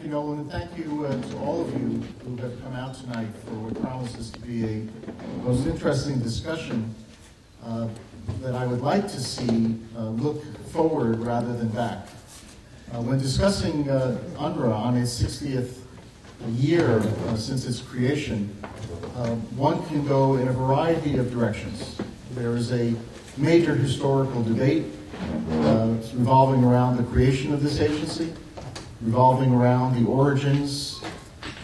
Thank you, Nolan, and thank you to all of you who have come out tonight for what promises to be a most interesting discussion that I would like to see look forward rather than back. When discussing UNRWA on its 60th year since its creation, one can go in a variety of directions. There is a major historical debate revolving around the creation of this agency, revolving around the origins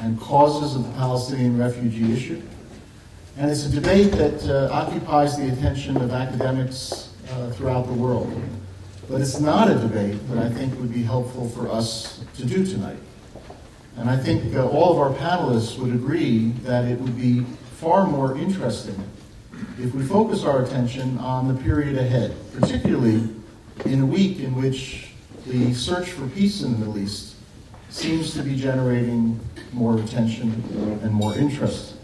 and causes of the Palestinian refugee issue. And it's a debate that occupies the attention of academics throughout the world. But it's not a debate that I think would be helpful for us to do tonight. And I think all of our panelists would agree that it would be far more interesting if we focus our attention on the period ahead, particularly in a week in which the search for peace in the Middle East seems to be generating more attention and more interest.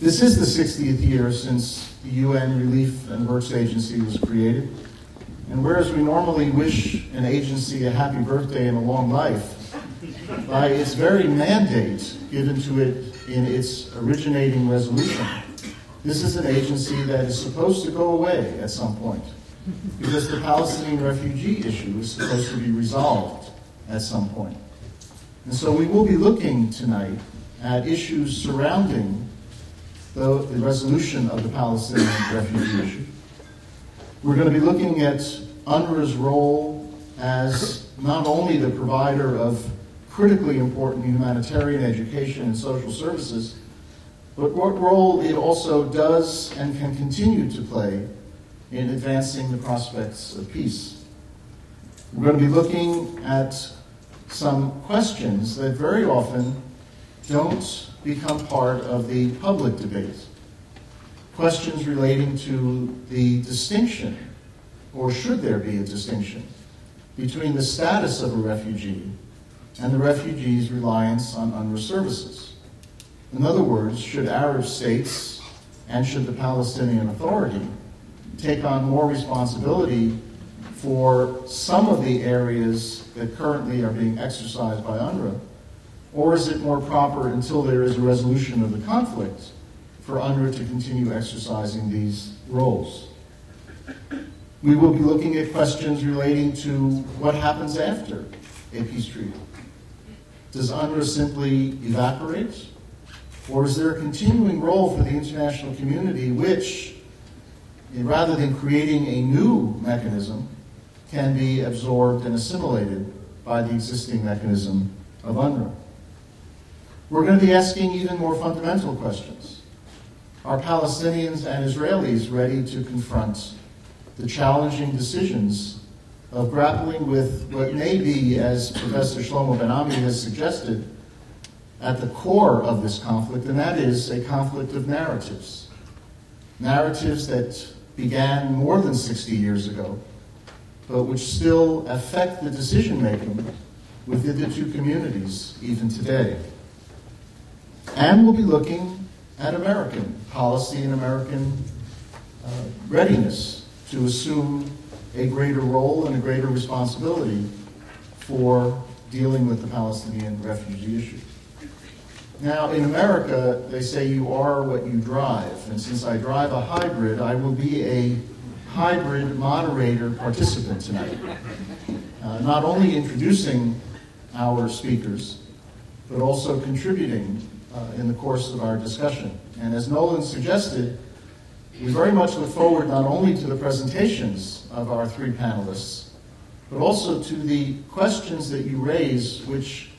This is the 60th year since the UN Relief and Works Agency was created. And whereas we normally wish an agency a happy birthday and a long life, by its very mandate given to it in its originating resolution, this is an agency that is supposed to go away at some point, because the Palestinian refugee issue is supposed to be resolved at some point. And so we will be looking tonight at issues surrounding the resolution of the Palestinian refugee issue. We're going to be looking at UNRWA's role as not only the provider of critically important humanitarian education and social services, but what role it also does and can continue to play in advancing the prospects of peace. We're going to be looking at some questions that very often don't become part of the public debate. Questions relating to the distinction, or should there be a distinction, between the status of a refugee and the refugee's reliance on UNRWA services. In other words, should Arab states and should the Palestinian Authority take on more responsibility for some of the areas that currently are being exercised by UNRWA, or is it more proper, until there is a resolution of the conflict, for UNRWA to continue exercising these roles? We will be looking at questions relating to what happens after a peace treaty. Does UNRWA simply evaporate? Or is there a continuing role for the international community which, rather than creating a new mechanism, can be absorbed and assimilated by the existing mechanism of UNRWA? We're going to be asking even more fundamental questions. Are Palestinians and Israelis ready to confront the challenging decisions of grappling with what may be, as Professor Shlomo Ben-Ami has suggested, at the core of this conflict, and that is a conflict of narratives. Narratives that began more than 60 years ago, but which still affect the decision-making within the two communities even today. And we'll be looking at American policy and American readiness to assume a greater role and a greater responsibility for dealing with the Palestinian refugee issue. Now, in America, they say you are what you drive, and since I drive a hybrid, I will be a hybrid moderator participant tonight, not only introducing our speakers, but also contributing in the course of our discussion. And as Nolan suggested, we very much look forward not only to the presentations of our three panelists, but also to the questions that you raise, which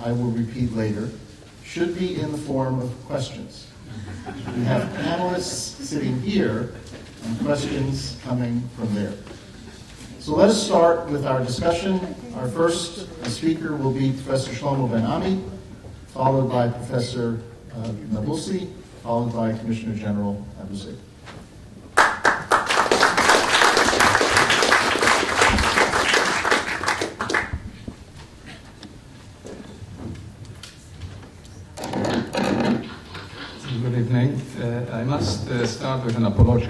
I will repeat later, should be in the form of questions. We have panelists sitting here and questions coming from there. So let us start with our discussion. Our first speaker will be Professor Shlomo Ben-Ami, followed by Professor Nabulsi, followed by Commissioner General AbuZayd. Good evening. I must start with an apology.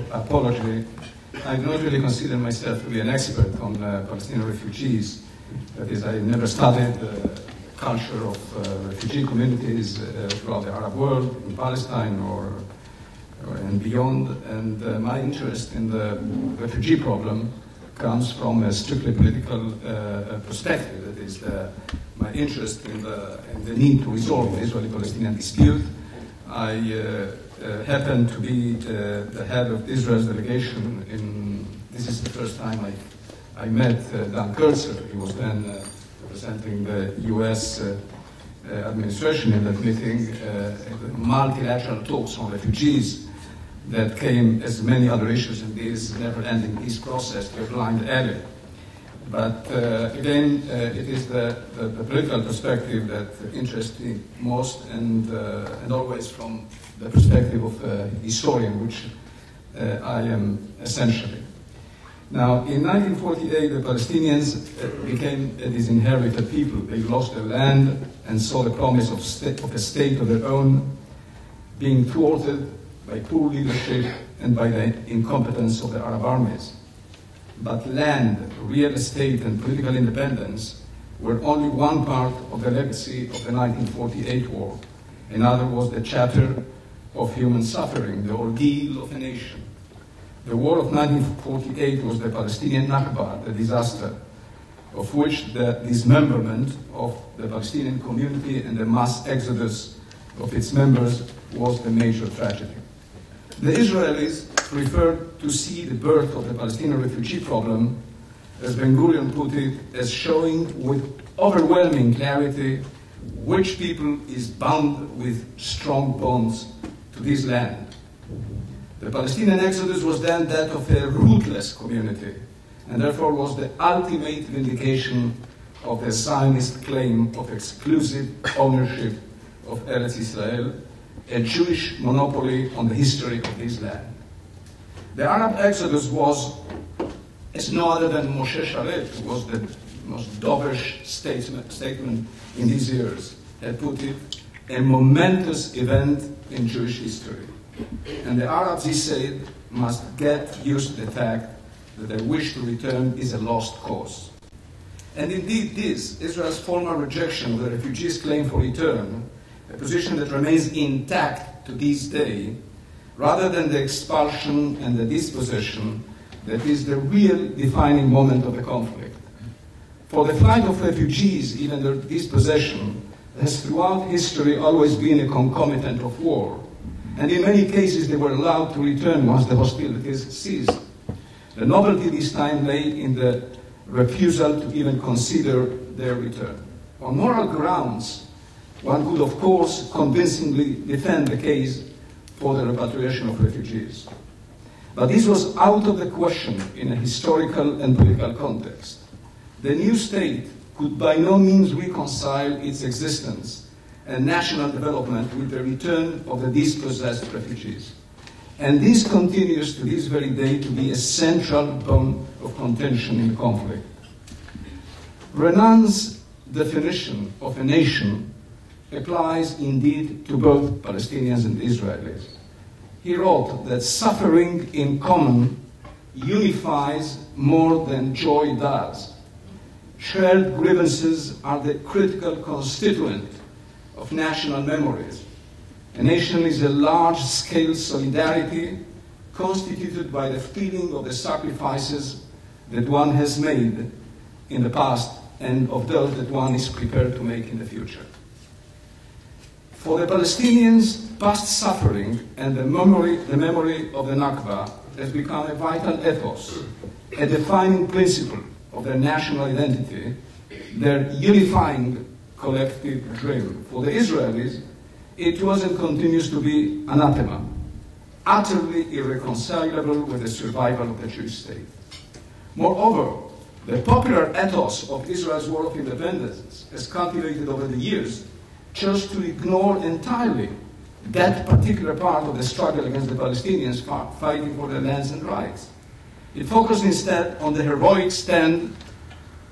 I do not really consider myself to be an expert on Palestinian refugees. That is, I never studied culture of refugee communities throughout the Arab world, in Palestine and beyond. And my interest in the refugee problem comes from a strictly political perspective. That is, my interest in the need to resolve the Israeli-Palestinian dispute. I happen to be the head of Israel's delegation this is the first time I met Dan Kurtzer. He was then representing the U.S. Administration in that meeting, multilateral talks on refugees that came, as many other issues in this never-ending peace process, to a blind alley. But again, it is the political perspective that interests me most, and always from the perspective of a historian, which I am essentially. Now, in 1948, the Palestinians became a disinherited people. They lost their land and saw the promise of a state of their own being thwarted by poor leadership and by the incompetence of the Arab armies. But land, real estate, and political independence were only one part of the legacy of the 1948 war. Another was the chapter of human suffering, the ordeal of a nation. The war of 1948 was the Palestinian Nakba, the disaster, of which the dismemberment of the Palestinian community and the mass exodus of its members was the major tragedy. The Israelis preferred to see the birth of the Palestinian refugee problem, as Ben-Gurion put it, as showing with overwhelming clarity which people is bound with strong bonds to this land. The Palestinian exodus was then that of a rootless community, and therefore was the ultimate vindication of the Zionist claim of exclusive ownership of Eretz Israel, a Jewish monopoly on the history of this land. The Arab exodus was, as no other than Moshe Sharet, who was the most dovish statement in these years, had put it, a momentous event in Jewish history. And the Arabs, he said, must get used to the fact that their wish to return is a lost cause. And indeed this, Israel's formal rejection of the refugees' claim for return, a position that remains intact to this day, rather than the expulsion and the dispossession, that is the real defining moment of the conflict. For the flight of refugees, even their dispossession, has throughout history always been a concomitant of war. And in many cases they were allowed to return once the hostilities ceased. The novelty this time lay in the refusal to even consider their return. On moral grounds, one could of course convincingly defend the case for the repatriation of refugees. But this was out of the question in a historical and political context. The new state could by no means reconcile its existence and national development with the return of the dispossessed refugees. And this continues to this very day to be a central bone of contention in the conflict. Renan's definition of a nation applies indeed to both Palestinians and Israelis. He wrote that suffering in common unifies more than joy does. Shared grievances are the critical constituent of national memories. A nation is a large-scale solidarity constituted by the feeling of the sacrifices that one has made in the past and of those that one is prepared to make in the future. For the Palestinians, past suffering and the memory of the Nakba has become a vital ethos, a defining principle of their national identity, their unifying collective dream. For the Israelis, it was and continues to be anathema, utterly irreconcilable with the survival of the Jewish state. Moreover, the popular ethos of Israel's war of independence, as cultivated over the years, chose to ignore entirely that particular part of the struggle against the Palestinians fighting for their lands and rights. It focused instead on the heroic stand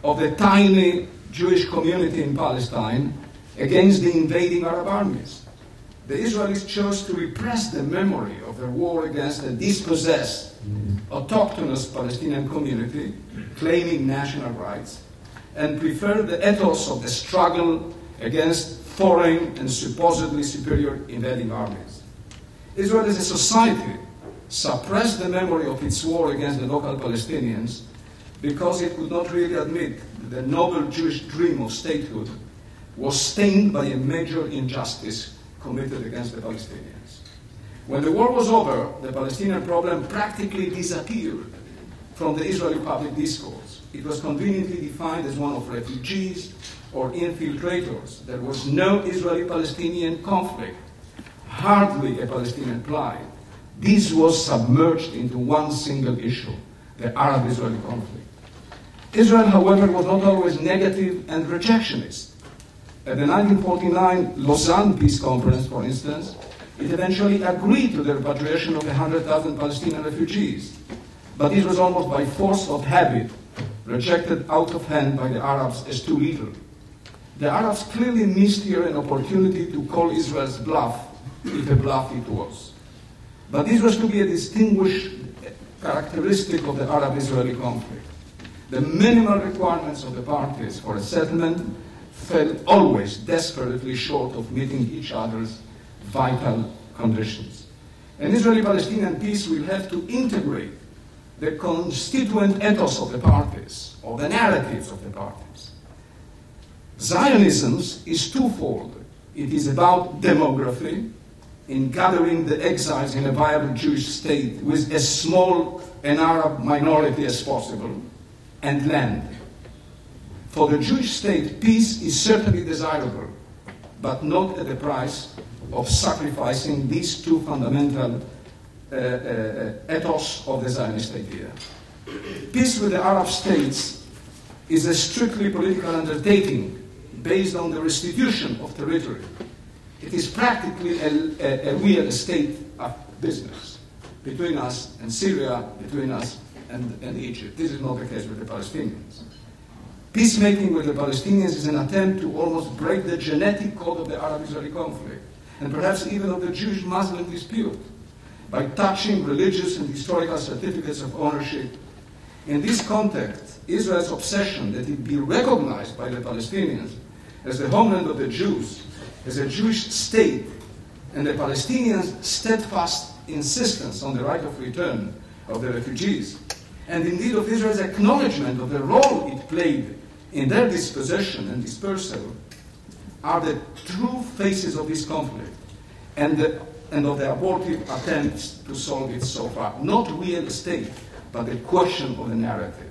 of the tiny Jewish community in Palestine against the invading Arab armies. The Israelis chose to repress the memory of their war against a dispossessed, autochthonous Palestinian community claiming national rights, and preferred the ethos of the struggle against foreign and supposedly superior invading armies. Israel as a society suppressed the memory of its war against the local Palestinians because it could not really admit that the noble Jewish dream of statehood was stained by a major injustice committed against the Palestinians. When the war was over, the Palestinian problem practically disappeared from the Israeli public discourse. It was conveniently defined as one of refugees or infiltrators. There was no Israeli-Palestinian conflict, hardly a Palestinian plight. This was submerged into one single issue, the Arab-Israeli conflict. Israel, however, was not always negative and rejectionist. At the 1949 Lausanne Peace Conference, for instance, it eventually agreed to the repatriation of 100,000 Palestinian refugees. But this was almost by force of habit, rejected out of hand by the Arabs as too little. The Arabs clearly missed here an opportunity to call Israel's bluff, if a bluff it was. But this was to be a distinguished characteristic of the Arab-Israeli conflict. The minimal requirements of the parties for a settlement fell always desperately short of meeting each other's vital conditions. An Israeli-Palestinian peace will have to integrate the constituent ethos of the parties, or the narratives of the parties. Zionism is twofold. It is about demography, in gathering the exiles in a viable Jewish state with as small an Arab minority as possible, and land. For the Jewish state, peace is certainly desirable, but not at the price of sacrificing these two fundamental ethos of the Zionist idea. Peace with the Arab states is a strictly political undertaking based on the restitution of territory. It is practically a real estate business between us and Syria, between us and Egypt. This is not the case with the Palestinians. Peacemaking with the Palestinians is an attempt to almost break the genetic code of the Arab-Israeli conflict, and perhaps even of the Jewish-Muslim dispute, by touching religious and historical certificates of ownership. In this context, Israel's obsession that it be recognized by the Palestinians as the homeland of the Jews, as a Jewish state, and the Palestinians' steadfast insistence on the right of return of the refugees, and indeed of Israel's acknowledgement of the role it played in their dispossession and dispersal, are the true faces of this conflict and of the abortive attempts to solve it so far. Not real estate, but the question of the narrative.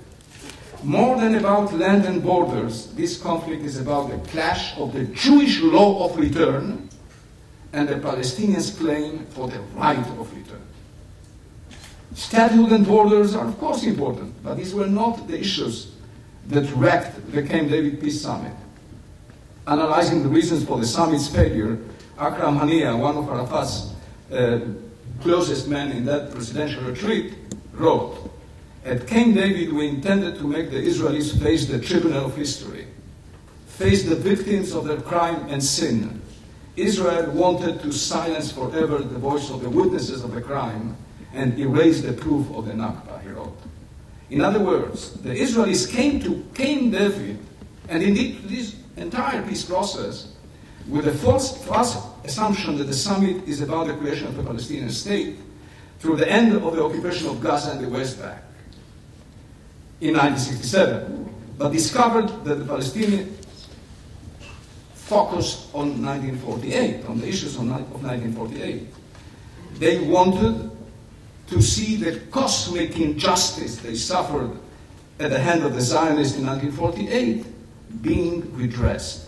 More than about land and borders, this conflict is about the clash of the Jewish law of return and the Palestinians' claim for the right of return. Statehood and borders are, of course, important, but these were not the issues that wrecked the Camp David Peace Summit. Analyzing the reasons for the summit's failure, Akram Haniya, one of Arafat's closest men in that presidential retreat, wrote, "At Camp David, we intended to make the Israelis face the tribunal of history, face the victims of their crime and sin. Israel wanted to silence forever the voice of the witnesses of the crime and erase the proof of the Nakba," he wrote. In other words, the Israelis came to Camp David, and indeed this entire peace process, with a false assumption that the summit is about the creation of a Palestinian state through the end of the occupation of Gaza and the West Bank in 1967, but discovered that the Palestinians focused on 1948, on the issues of 1948. They wanted to see the cosmic injustice they suffered at the hand of the Zionists in 1948 being redressed.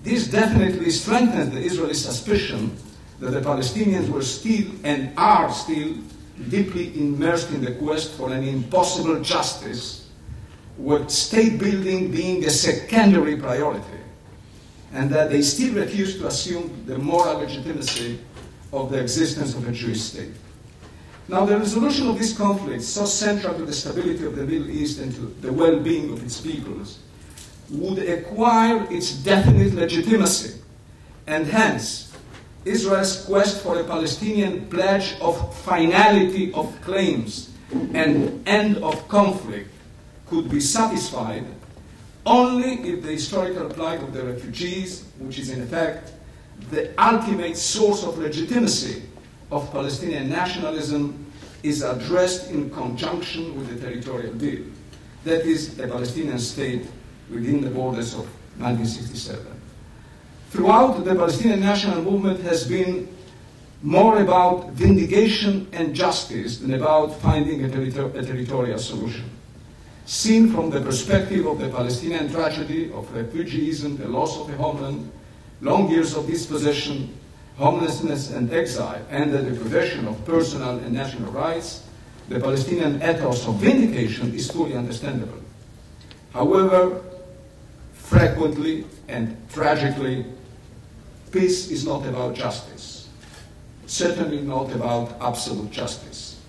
This definitely strengthened the Israeli suspicion that the Palestinians were still and are still deeply immersed in the quest for an impossible justice, with state building being a secondary priority, and that they still refuse to assume the moral legitimacy of the existence of a Jewish state. Now, the resolution of this conflict, so central to the stability of the Middle East and to the well-being of its peoples, would acquire its definite legitimacy, and hence Israel's quest for a Palestinian pledge of finality of claims and end of conflict could be satisfied only if the historical plight of the refugees, which is in effect the ultimate source of legitimacy of Palestinian nationalism, is addressed in conjunction with the territorial deal. That is, a Palestinian state within the borders of 1967. Throughout, the Palestinian national movement has been more about vindication and justice than about finding a territorial solution. Seen from the perspective of the Palestinian tragedy of refugeeism, the loss of a homeland, long years of dispossession, homelessness and exile, and the deprivation of personal and national rights, the Palestinian ethos of vindication is fully understandable. However, frequently and tragically, peace is not about justice. Certainly not about absolute justice.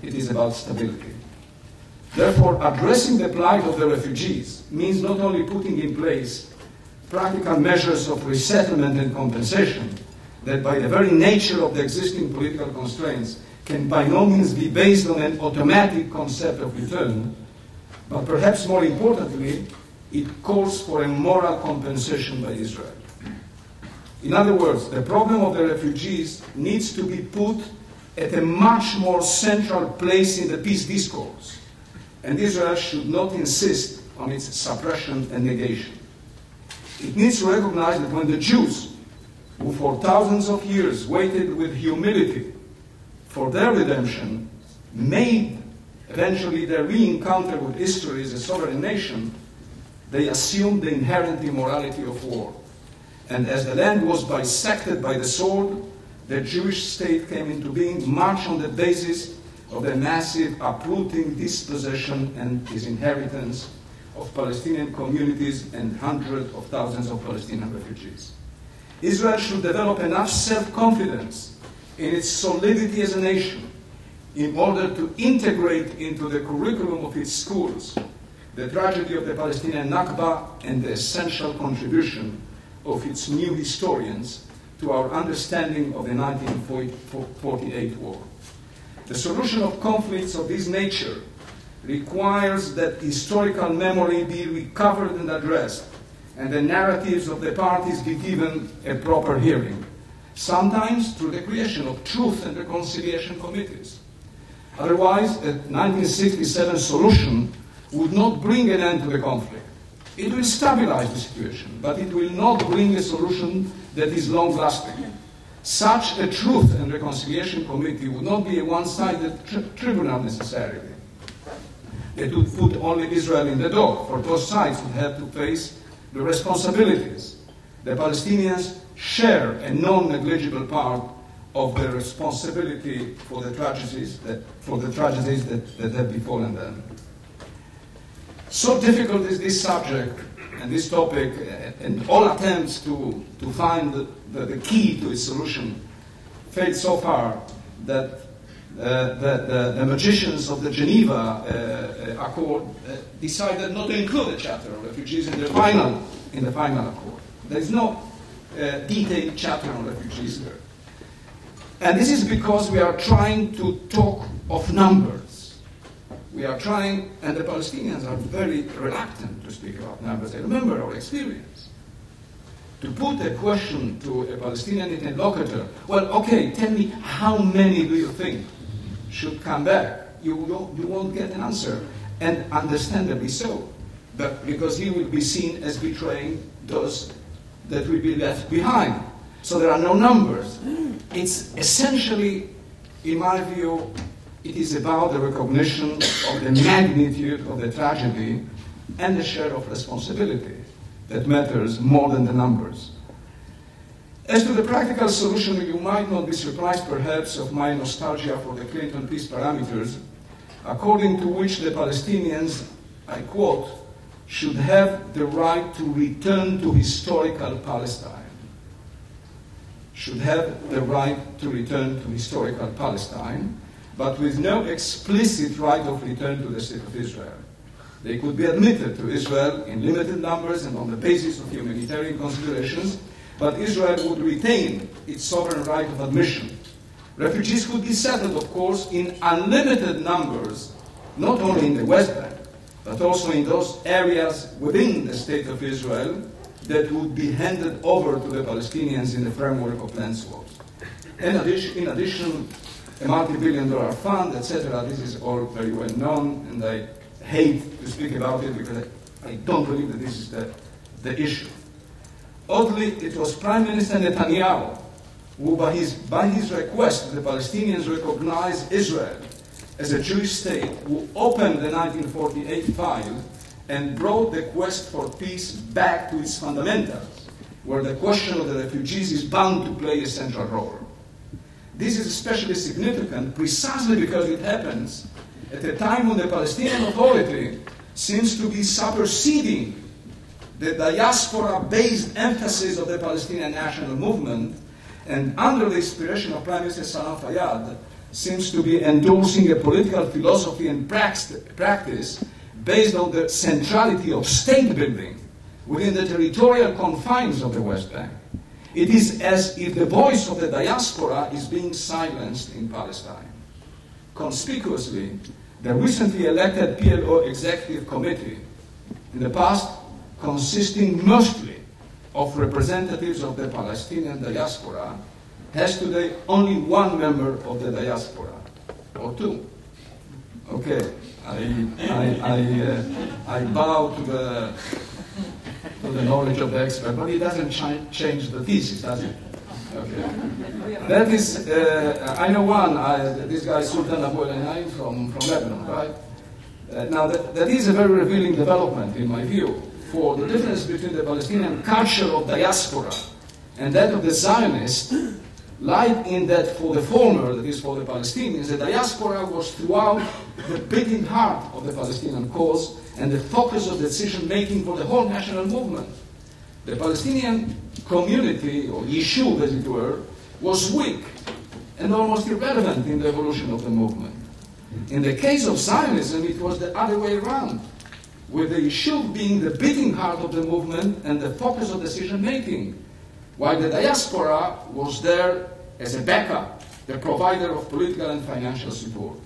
It is about stability. Therefore, addressing the plight of the refugees means not only putting in place practical measures of resettlement and compensation that by the very nature of the existing political constraints can by no means be based on an automatic concept of return, but perhaps more importantly, it calls for a moral compensation by Israel. In other words, the problem of the refugees needs to be put at a much more central place in the peace discourse, and Israel should not insist on its suppression and negation. It needs to recognize that when the Jews, who for thousands of years waited with humility for their redemption, made eventually their re-encounter with Israel as a sovereign nation, they assumed the inherent immorality of war. And as the land was bisected by the sword, the Jewish state came into being much on the basis of the massive uprooting, dispossession, and disinheritance of Palestinian communities and hundreds of thousands of Palestinian refugees. Israel should develop enough self-confidence in its solidity as a nation in order to integrate into the curriculum of its schools the tragedy of the Palestinian Nakba and the essential contribution of its new historians to our understanding of the 1948 war. The solution of conflicts of this nature requires that historical memory be recovered and addressed, and the narratives of the parties be given a proper hearing, sometimes through the creation of truth and reconciliation committees. Otherwise, a 1967 solution would not bring an end to the conflict. It will stabilize the situation, but it will not bring a solution that is long-lasting. Such a truth and reconciliation committee would not be a one-sided tribunal necessarily. It would put only Israel in the dock, for both sides would have to face the responsibilities. The Palestinians share a non-negligible part of the responsibility for the tragedies that have befallen them. So difficult is this subject and this topic, and all attempts to find the key to its solution failed so far that the magicians of the Geneva Accord decided not to include a chapter on refugees in the final accord. There is no detailed chapter on refugees there. And this is because we are trying to talk of numbers. We are trying, and the Palestinians are very reluctant to speak about numbers. They remember our experience. To put a question to a Palestinian interlocutor, well, okay, tell me how many do you think should come back? You won't get an answer, and understandably so, but because he will be seen as betraying those that will be left behind. So there are no numbers. It's essentially, in my view, it is about the recognition of the magnitude of the tragedy and the share of responsibility that matters more than the numbers. As to the practical solution, you might not be surprised perhaps of my nostalgia for the Clinton peace parameters, according to which the Palestinians, I quote, should have the right to return to historical Palestine. Should have the right to return to historical Palestine, but with no explicit right of return to the state of Israel. They could be admitted to Israel in limited numbers and on the basis of humanitarian considerations, but Israel would retain its sovereign right of admission. Refugees could be settled, of course, in unlimited numbers, not only in the West Bank, but also in those areas within the State of Israel that would be handed over to the Palestinians in the framework of land swaps. In addition, a multi-billion-dollar fund, etc. This is all very well known, and I hate to speak about it because I don't believe that this is the issue. Oddly, it was Prime Minister Netanyahu who, by his request, the Palestinians recognize Israel as a Jewish state, who opened the 1948 file and brought the quest for peace back to its fundamentals, where the question of the refugees is bound to play a central role. This is especially significant precisely because it happens at a time when the Palestinian Authority seems to be superseding the diaspora-based emphasis of the Palestinian national movement, and under the inspiration of Prime Minister Salam Fayyad, seems to be endorsing a political philosophy and practice based on the centrality of state building within the territorial confines of the West Bank. It is as if the voice of the diaspora is being silenced in Palestine. Conspicuously, the recently elected PLO Executive Committee, in the past consisting mostly of representatives of the Palestinian diaspora, has today only one member of the diaspora, or two. Okay, I bow to the knowledge of the expert, but it doesn't change the thesis, does it? Okay. That is, I know one, this guy Sultan Abu El-Naim from Lebanon, right? Now, that is a very revealing development, in my view, for the difference between the Palestinian culture of diaspora and that of the Zionists, lied in that for the former, that is for the Palestinians, the diaspora was throughout the beating heart of the Palestinian cause and the focus of decision-making for the whole national movement. The Palestinian community, or Yishuv as it were, was weak and almost irrelevant in the evolution of the movement. In the case of Zionism, it was the other way around, with the Yishuv being the beating heart of the movement and the focus of decision-making, while the diaspora was there as a backup, the provider of political and financial support.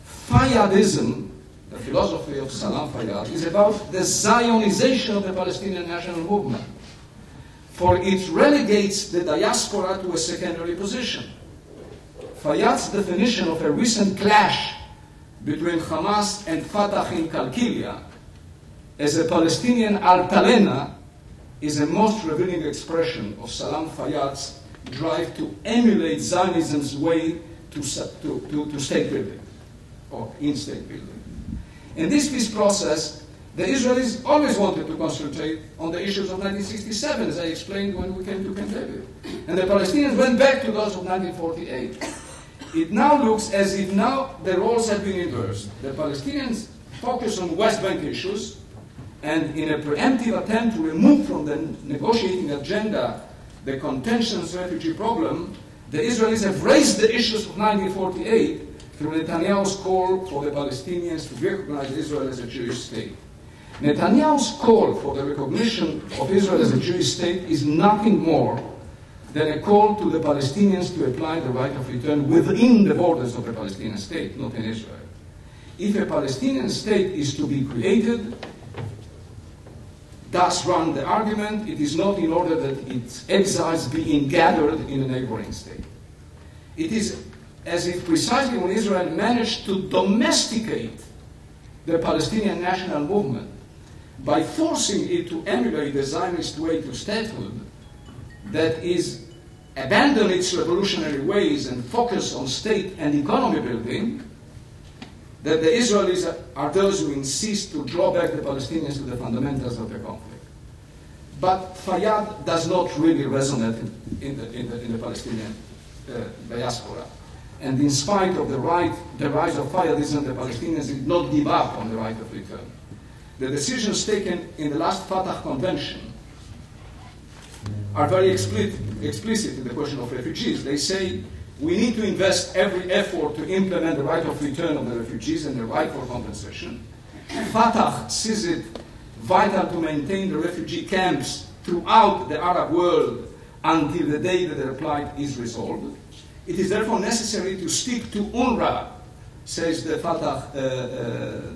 Fayyadism, the philosophy of Salam Fayyad, is about the Zionization of the Palestinian national movement, for it relegates the diaspora to a secondary position. Fayyad's definition of a recent clash between Hamas and Fatah in Qalqilia as a Palestinian altalena is a most revealing expression of Salam Fayyad's drive to emulate Zionism's way to state building, or in state building. In this peace process, the Israelis always wanted to concentrate on the issues of 1967, as I explained when we came to Camp David. And the Palestinians went back to those of 1948. It now looks as if now the roles have been inversed. The Palestinians focus on West Bank issues, and in a preemptive attempt to remove from the negotiating agenda the contentious refugee problem, the Israelis have raised the issues of 1948 through Netanyahu's call for the Palestinians to recognize Israel as a Jewish state. Netanyahu's call for the recognition of Israel as a Jewish state is nothing more than a call to the Palestinians to apply the right of return within the borders of the Palestinian state, not in Israel. If a Palestinian state is to be created, thus run the argument, it is not in order that its exiles be gathered in a neighboring state. It is as if precisely when Israel managed to domesticate the Palestinian national movement by forcing it to emulate the Zionist way to statehood, that is, abandon its revolutionary ways and focus on state and economy building, that the Israelis are those who insist to draw back the Palestinians to the fundamentals of the conflict. But Fayyad does not really resonate in the Palestinian diaspora. And in spite of the rise of Fayyadism, the Palestinians did not give up on the right of return. The decisions taken in the last Fatah convention are very explicit in the question of refugees. They say, we need to invest every effort to implement the right of return of the refugees and the right for compensation. Fatah sees it vital to maintain the refugee camps throughout the Arab world until the day that their plight is resolved. It is therefore necessary to stick to UNRWA, says the Fatah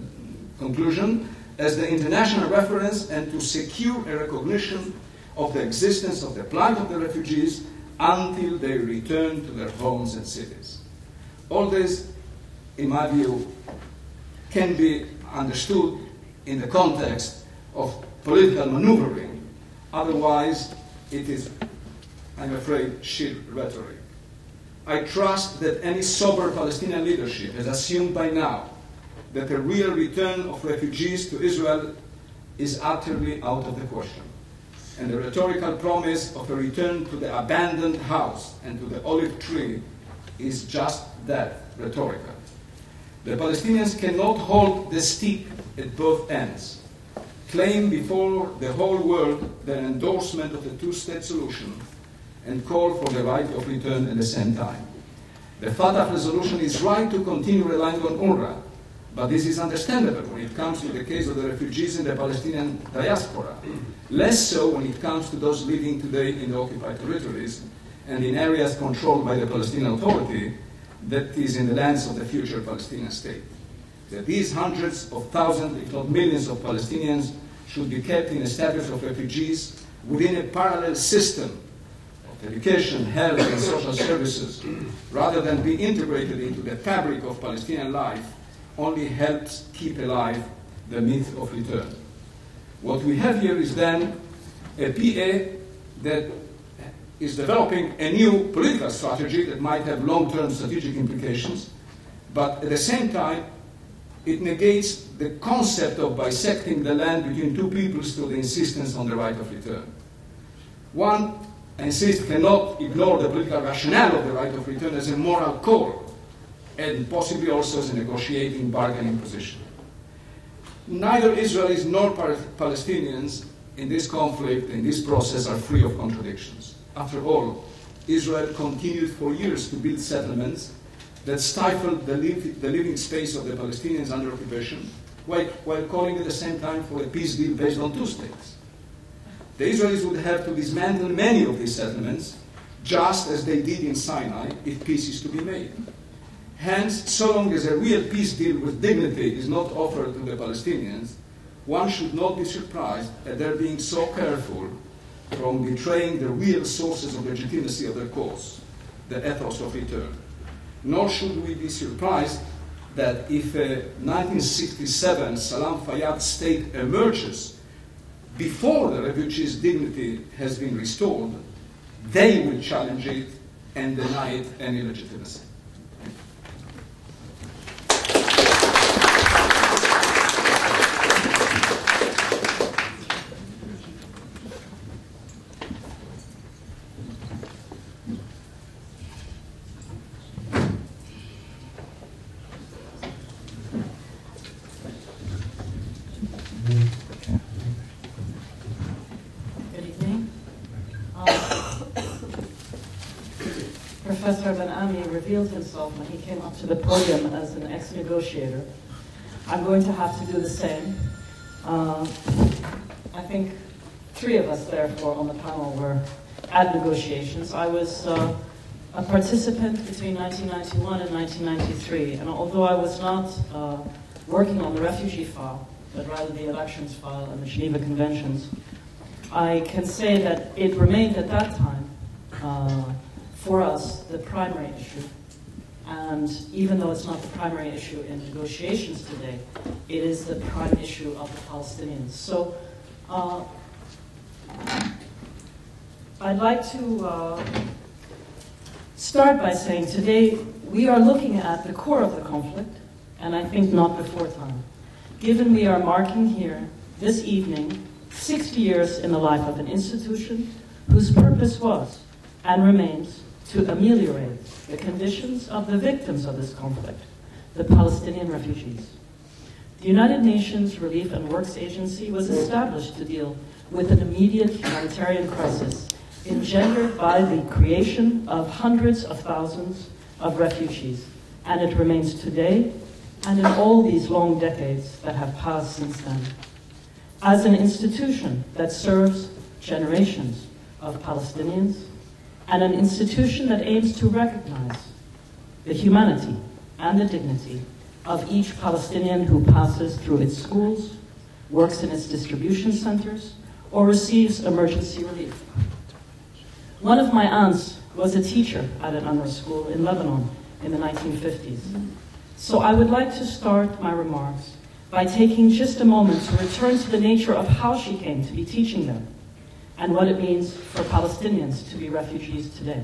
conclusion, as the international reference and to secure a recognition of the existence of the plight of the refugees until they return to their homes and cities. All this, in my view, can be understood in the context of political maneuvering. Otherwise, it is, I'm afraid, sheer rhetoric. I trust that any sober Palestinian leadership has assumed by now that the real return of refugees to Israel is utterly out of the question. And the rhetorical promise of a return to the abandoned house and to the olive tree is just that, rhetorical. The Palestinians cannot hold the stick at both ends, claim before the whole world their endorsement of the two-state solution, and call for the right of return at the same time. The Fatah resolution is right to continue relying on UNRWA, but this is understandable when it comes to the case of the refugees in the Palestinian diaspora, less so when it comes to those living today in the occupied territories and in areas controlled by the Palestinian Authority, that is in the lands of the future Palestinian state. That these hundreds of thousands, if not millions of Palestinians should be kept in a status of refugees within a parallel system of education, health, and social services, rather than be integrated into the fabric of Palestinian life, only helps keep alive the myth of return. What we have here is then a PA that is developing a new political strategy that might have long-term strategic implications, but at the same time, it negates the concept of bisecting the land between two peoples through the insistence on the right of return. One, I insist, cannot ignore the political rationale of the right of return as a moral core, and possibly also as a negotiating, bargaining position. Neither Israelis nor Palestinians in this conflict, in this process, are free of contradictions. After all, Israel continued for years to build settlements that stifled the living space of the Palestinians under occupation, while calling at the same time for a peace deal based on two states. The Israelis would have to dismantle many of these settlements, just as they did in Sinai, if peace is to be made. Hence, so long as a real peace deal with dignity is not offered to the Palestinians, one should not be surprised at their being so careful from betraying the real sources of legitimacy of their cause, the ethos of return. Nor should we be surprised that if a 1967 Salam Fayyad state emerges before the refugees' dignity has been restored, they will challenge it and deny it any legitimacy. Revealed himself when he came up to the podium as an ex-negotiator. I'm going to have to do the same. I think three of us, therefore, on the panel were at negotiations. I was a participant between 1991 and 1993, and although I was not working on the refugee file, but rather the elections file and the Geneva Conventions, I can say that it remained at that time for us the primary issue. And even though it's not the primary issue in negotiations today, it is the prime issue of the Palestinians. So I'd like to start by saying today we are looking at the core of the conflict, and I think not before time. Given we are marking here this evening 60 years in the life of an institution whose purpose was and remains to ameliorate the conditions of the victims of this conflict, the Palestinian refugees. The United Nations Relief and Works Agency was established to deal with an immediate humanitarian crisis engendered by the creation of hundreds of thousands of refugees, and it remains today and in all these long decades that have passed since then. As an institution that serves generations of Palestinians, and an institution that aims to recognize the humanity and the dignity of each Palestinian who passes through its schools, works in its distribution centers, or receives emergency relief. One of my aunts was a teacher at an UNRWA school in Lebanon in the 1950s. So I would like to start my remarks by taking just a moment to return to the nature of how she came to be teaching there and what it means for Palestinians to be refugees today.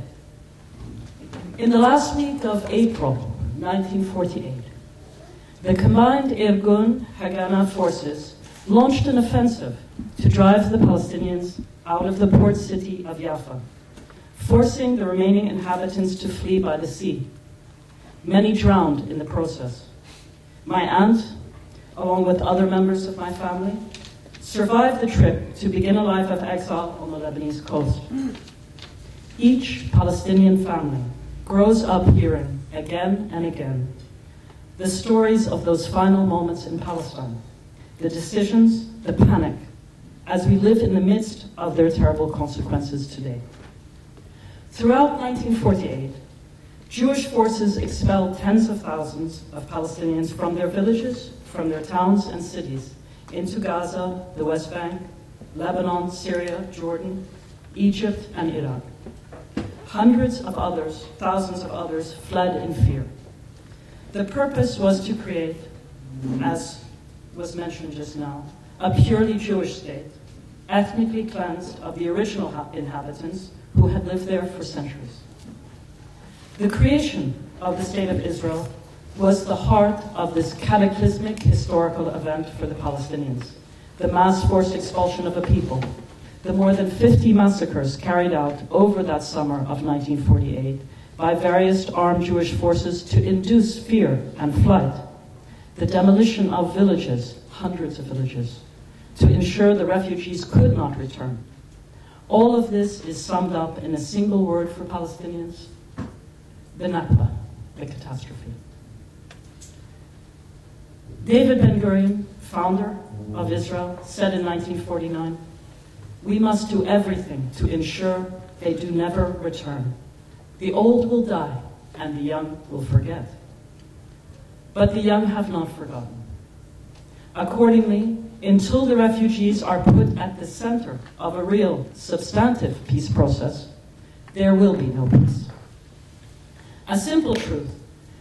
In the last week of April 1948, the combined Irgun Haganah forces launched an offensive to drive the Palestinians out of the port city of Jaffa, forcing the remaining inhabitants to flee by the sea. Many drowned in the process. My aunt, along with other members of my family, survived the trip to begin a life of exile on the Lebanese coast. Each Palestinian family grows up hearing again and again the stories of those final moments in Palestine, the decisions, the panic, as we live in the midst of their terrible consequences today. Throughout 1948, Jewish forces expelled tens of thousands of Palestinians from their villages, from their towns and cities, into Gaza, the West Bank, Lebanon, Syria, Jordan, Egypt, and Iraq. Hundreds of others, thousands of others, fled in fear. The purpose was to create, as was mentioned just now, a purely Jewish state, ethnically cleansed of the original inhabitants who had lived there for centuries. The creation of the State of Israel was the heart of this cataclysmic historical event for the Palestinians, the mass forced expulsion of a people, the more than 50 massacres carried out over that summer of 1948 by various armed Jewish forces to induce fear and flight, the demolition of villages, hundreds of villages, to ensure the refugees could not return. All of this is summed up in a single word for Palestinians: the Nakba, the catastrophe. David Ben-Gurion, founder of Israel, said in 1949, "We must do everything to ensure they do never return. The old will die, and the young will forget." But the young have not forgotten. Accordingly, until the refugees are put at the center of a real, substantive peace process, there will be no peace. A simple truth,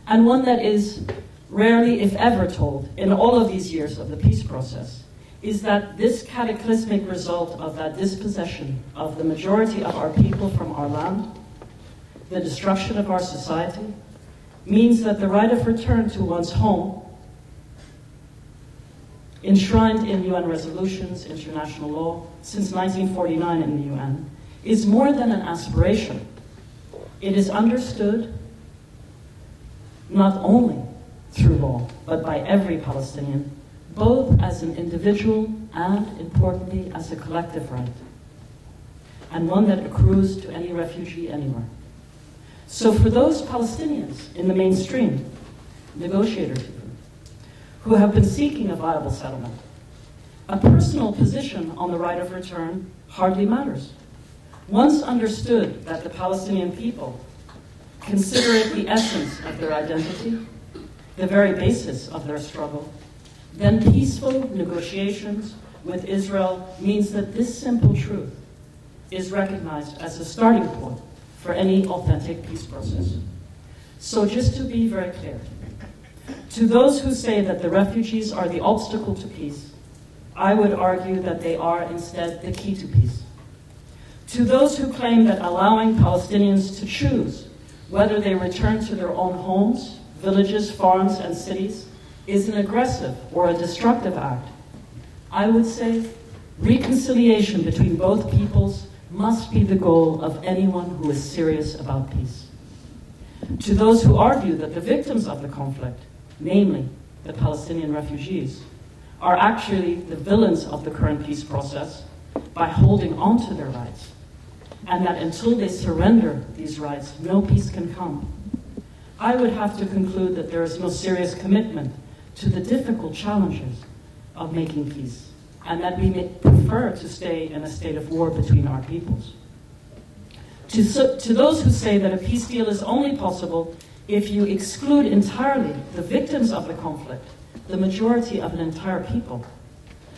and one that is rarely, if ever, told in all of these years of the peace process, is that this cataclysmic result of that dispossession of the majority of our people from our land, the destruction of our society, means that the right of return to one's home, enshrined in UN resolutions, international law, since 1949 in the UN, is more than an aspiration. It is understood not only through law, but by every Palestinian, both as an individual and, importantly, as a collective right, and one that accrues to any refugee anywhere. So for those Palestinians in the mainstream, negotiators even, who have been seeking a viable settlement, a personal position on the right of return hardly matters. Once understood that the Palestinian people consider it the essence of their identity, the very basis of their struggle, then peaceful negotiations with Israel means that this simple truth is recognized as a starting point for any authentic peace process. So just to be very clear, to those who say that the refugees are the obstacle to peace, I would argue that they are instead the key to peace. To those who claim that allowing Palestinians to choose whether they return to their own homes, villages, farms, and cities is an aggressive or a destructive act, I would say reconciliation between both peoples must be the goal of anyone who is serious about peace. To those who argue that the victims of the conflict, namely the Palestinian refugees, are actually the villains of the current peace process by holding on to their rights, and that until they surrender these rights, no peace can come, I would have to conclude that there is no serious commitment to the difficult challenges of making peace, and that we may prefer to stay in a state of war between our peoples. To those who say that a peace deal is only possible if you exclude entirely the victims of the conflict, the majority of an entire people,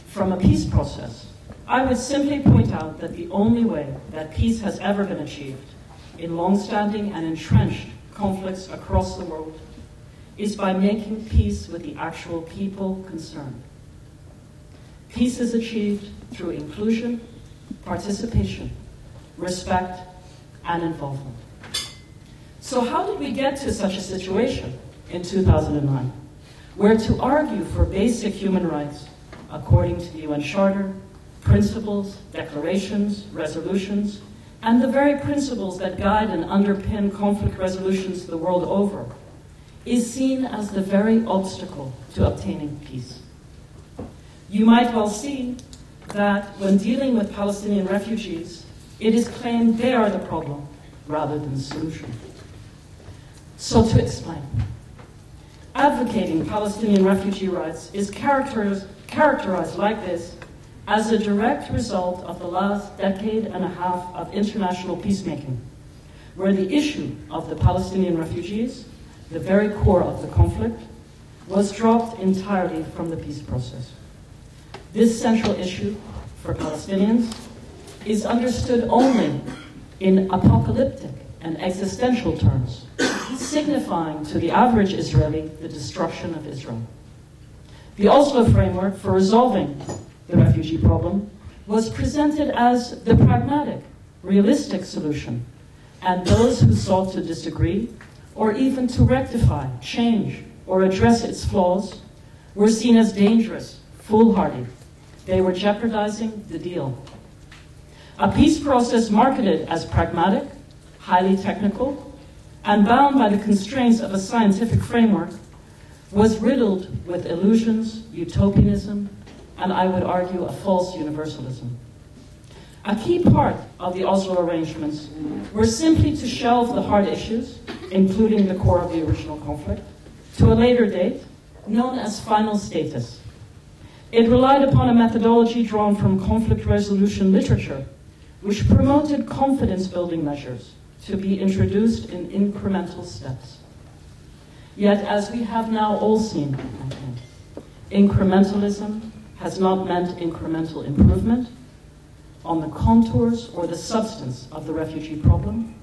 from a peace process, I would simply point out that the only way that peace has ever been achieved in long-standing and entrenched conflicts across the world is by making peace with the actual people concerned. Peace is achieved through inclusion, participation, respect, and involvement. So how did we get to such a situation in 2009, where to argue for basic human rights according to the UN Charter, principles, declarations, resolutions, and the very principles that guide and underpin conflict resolutions the world over, is seen as the very obstacle to obtaining peace? You might well see that when dealing with Palestinian refugees, it is claimed they are the problem rather than the solution. So to explain, advocating Palestinian refugee rights is characterized like this as a direct result of the last decade and a half of international peacemaking, where the issue of the Palestinian refugees, the very core of the conflict, was dropped entirely from the peace process. This central issue for Palestinians is understood only in apocalyptic and existential terms, signifying to the average Israeli the destruction of Israel. The Oslo framework for resolving the refugee problem was presented as the pragmatic, realistic solution, and those who sought to disagree or even to rectify, change, or address its flaws were seen as dangerous, foolhardy. They were jeopardizing the deal. A peace process marketed as pragmatic, highly technical, and bound by the constraints of a scientific framework was riddled with illusions, utopianism, and I would argue a false universalism. A key part of the Oslo arrangements were simply to shelve the hard issues, including the core of the original conflict, to a later date, known as final status. It relied upon a methodology drawn from conflict resolution literature, which promoted confidence-building measures to be introduced in incremental steps. Yet, as we have now all seen, incrementalism has not meant incremental improvement on the contours or the substance of the refugee problem,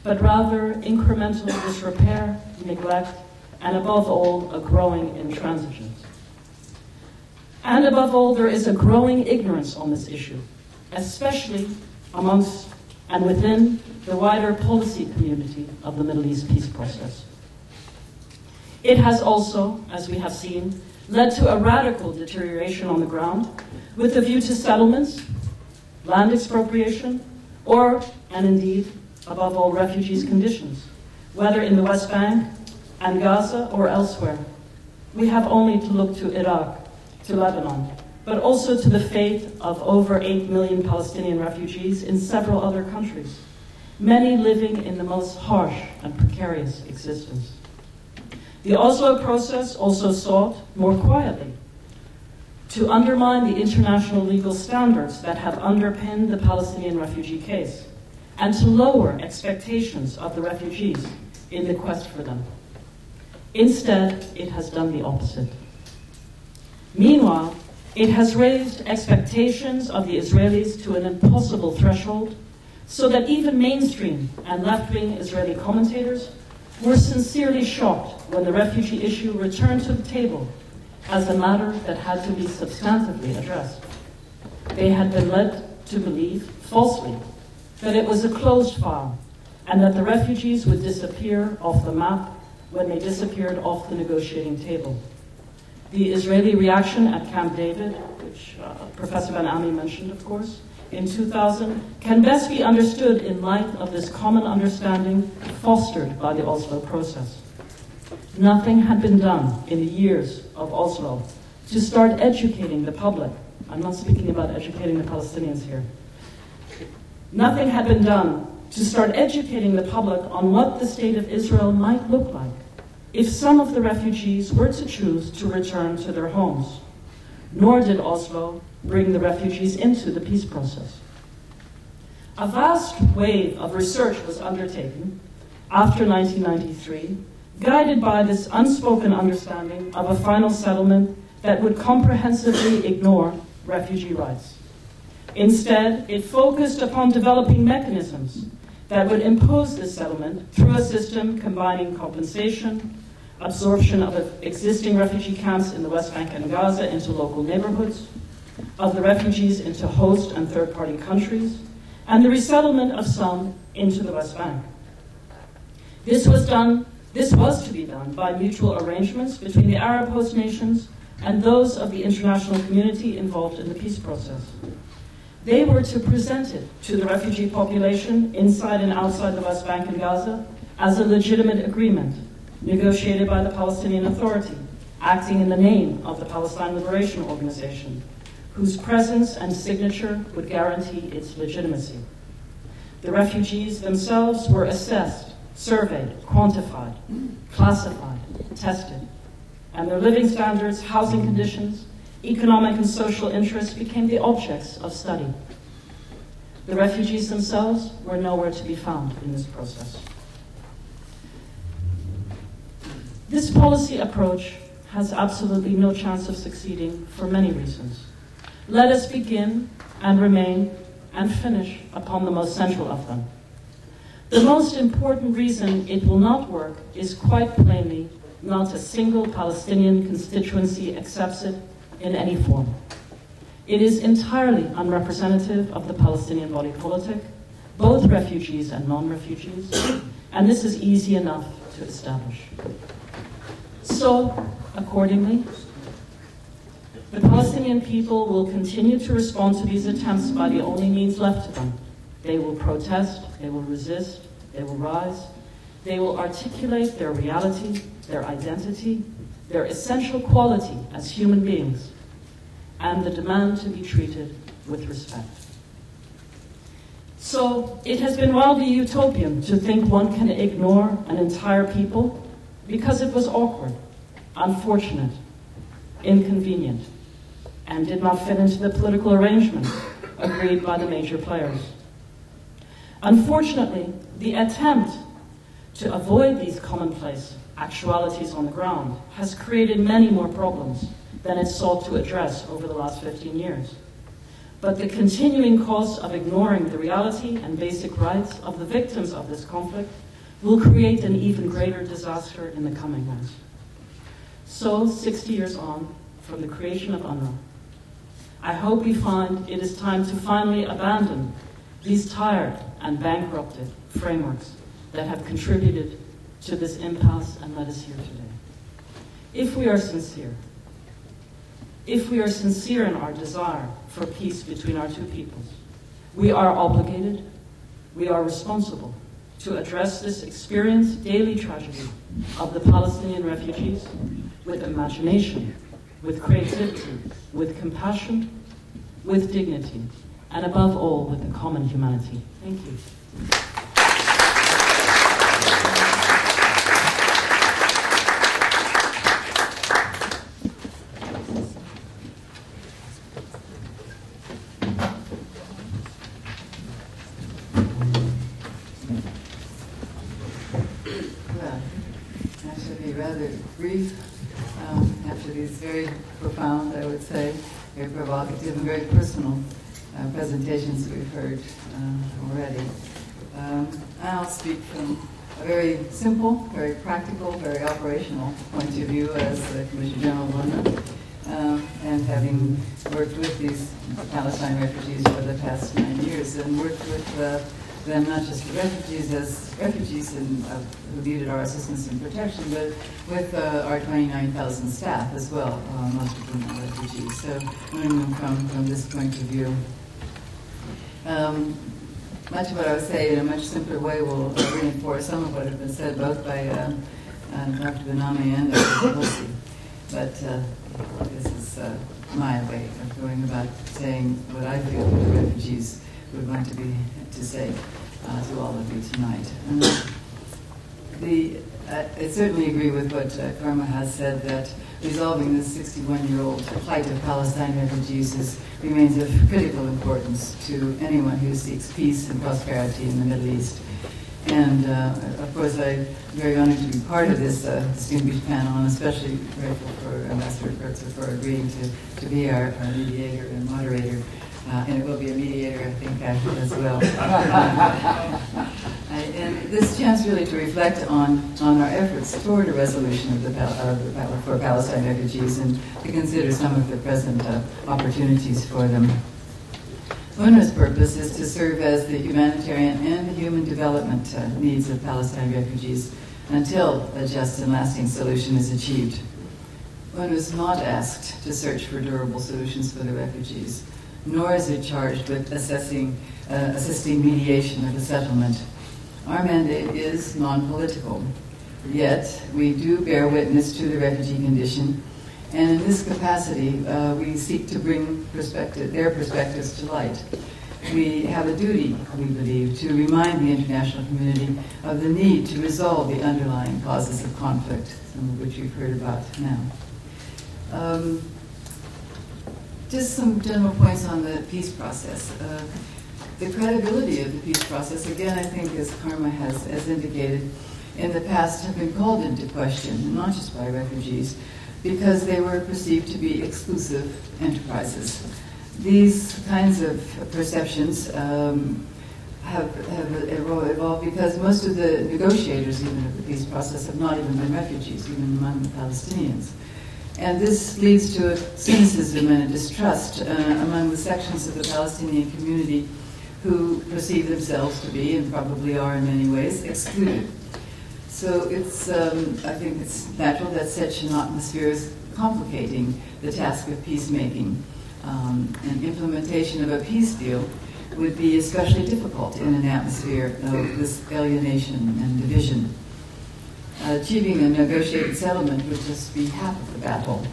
but rather incremental disrepair, neglect, and above all, a growing intransigence. And above all, there is a growing ignorance on this issue, especially amongst and within the wider policy community of the Middle East peace process. It has also, as we have seen, led to a radical deterioration on the ground with a view to settlements, land expropriation, or, and indeed, above all, refugees' conditions, whether in the West Bank and Gaza or elsewhere. We have only to look to Iraq, to Lebanon, but also to the fate of over 8 million Palestinian refugees in several other countries, many living in the most harsh and precarious existence. The Oslo process also sought, more quietly, to undermine the international legal standards that have underpinned the Palestinian refugee case, and to lower expectations of the refugees in the quest for them. Instead, it has done the opposite. Meanwhile, it has raised expectations of the Israelis to an impossible threshold, so that even mainstream and left-wing Israeli commentators were sincerely shocked when the refugee issue returned to the table as a matter that had to be substantively addressed. They had been led to believe, falsely, that it was a closed file and that the refugees would disappear off the map when they disappeared off the negotiating table. The Israeli reaction at Camp David, which Professor Van Ami mentioned, of course, in 2000, can best be understood in light of this common understanding fostered by the Oslo process. Nothing had been done in the years of Oslo to start educating the public. I'm not speaking about educating the Palestinians here. Nothing had been done to start educating the public on what the state of Israel might look like if some of the refugees were to choose to return to their homes. Nor did Oslo bring the refugees into the peace process. A vast wave of research was undertaken after 1993 guided by this unspoken understanding of a final settlement that would comprehensively ignore refugee rights. Instead, it focused upon developing mechanisms that would impose this settlement through a system combining compensation, absorption of existing refugee camps in the West Bank and Gaza into local neighborhoods, of the refugees into host and third-party countries, and the resettlement of some into the West Bank. This was to be done by mutual arrangements between the Arab host nations and those of the international community involved in the peace process. They were to present it to the refugee population inside and outside the West Bank and Gaza as a legitimate agreement negotiated by the Palestinian Authority, acting in the name of the Palestine Liberation Organization, whose presence and signature would guarantee its legitimacy. The refugees themselves were assessed, surveyed, quantified, classified, tested, and their living standards, housing conditions, economic and social interests became the objects of study. The refugees themselves were nowhere to be found in this process. This policy approach has absolutely no chance of succeeding for many reasons. Let us begin and remain and finish upon the most central of them. The most important reason it will not work is quite plainly not a single Palestinian constituency accepts it in any form. It is entirely unrepresentative of the Palestinian body politic, both refugees and non-refugees, and this is easy enough to establish. So, accordingly, the Palestinian people will continue to respond to these attempts by the only means left to them. They will protest, they will resist, they will rise, they will articulate their reality, their identity, their essential quality as human beings, and the demand to be treated with respect. So, it has been wildly utopian to think one can ignore an entire people because it was awkward, unfortunate, inconvenient, and did not fit into the political arrangement agreed by the major players. Unfortunately, the attempt to avoid these commonplace actualities on the ground has created many more problems than it sought to address over the last 15 years. But the continuing cost of ignoring the reality and basic rights of the victims of this conflict will create an even greater disaster in the coming months. So, 60 years on from the creation of UNRWA, I hope we find it is time to finally abandon these tired and bankrupted frameworks that have contributed to this impasse and led us here today. If we are sincere in our desire for peace between our two peoples, we are obligated, we are responsible to address this experienced daily tragedy of the Palestinian refugees with imagination, with creativity, with compassion, with dignity, and above all, with a common humanity. Thank you. Well, I should be rather brief after these very profound, I would say, very provocative and very personal presentations we've heard already. I'll speak from a very simple, very practical, very operational point of view as the Commissioner General of UNRWA, and having worked with these Palestine refugees for the past 9 years and worked with them not just refugees as refugees who needed our assistance and protection, but with our 29,000 staff as well, most of them are refugees. So learning from this point of view. Much of what I would say in a much simpler way will reinforce some of what has been said both by Dr. Benami and Dr. Nabulsi. But this is my way of going about saying what I feel the refugees would want to say to all of you tonight. I certainly agree with what Karma has said, that resolving this 61-year-old plight of Palestine refugees remains of critical importance to anyone who seeks peace and prosperity in the Middle East. And of course, I'm very honored to be part of this distinguished panel, and especially grateful for Ambassador Kurtzer for agreeing to be our mediator and moderator. And it will be a mediator, I think, as well. And this chance really to reflect on our efforts toward a resolution of the battle for Palestine refugees and to consider some of the present opportunities for them. UNRWA's purpose is to serve as the humanitarian and the human development needs of Palestine refugees until a just and lasting solution is achieved. UNRWA is not asked to search for durable solutions for the refugees, nor is it charged with assisting mediation of the settlement. Our mandate is non-political, yet we do bear witness to the refugee condition, and in this capacity we seek to bring their perspectives to light. We have a duty, we believe, to remind the international community of the need to resolve the underlying causes of conflict, some of which we've heard about now. Just some general points on the peace process. The credibility of the peace process, again, I think, as Karma has indicated, in the past have been called into question, not just by refugees, because they were perceived to be exclusive enterprises. These kinds of perceptions have evolved because most of the negotiators, even of the peace process, have not even been refugees, even among the Palestinians. And this leads to a cynicism and a distrust among the sections of the Palestinian community who perceive themselves to be, and probably are in many ways, excluded. So it's, I think it's natural that such an atmosphere is complicating the task of peacemaking. And implementation of a peace deal would be especially difficult in an atmosphere of this alienation and division. Achieving a negotiated settlement would just be half of the battle.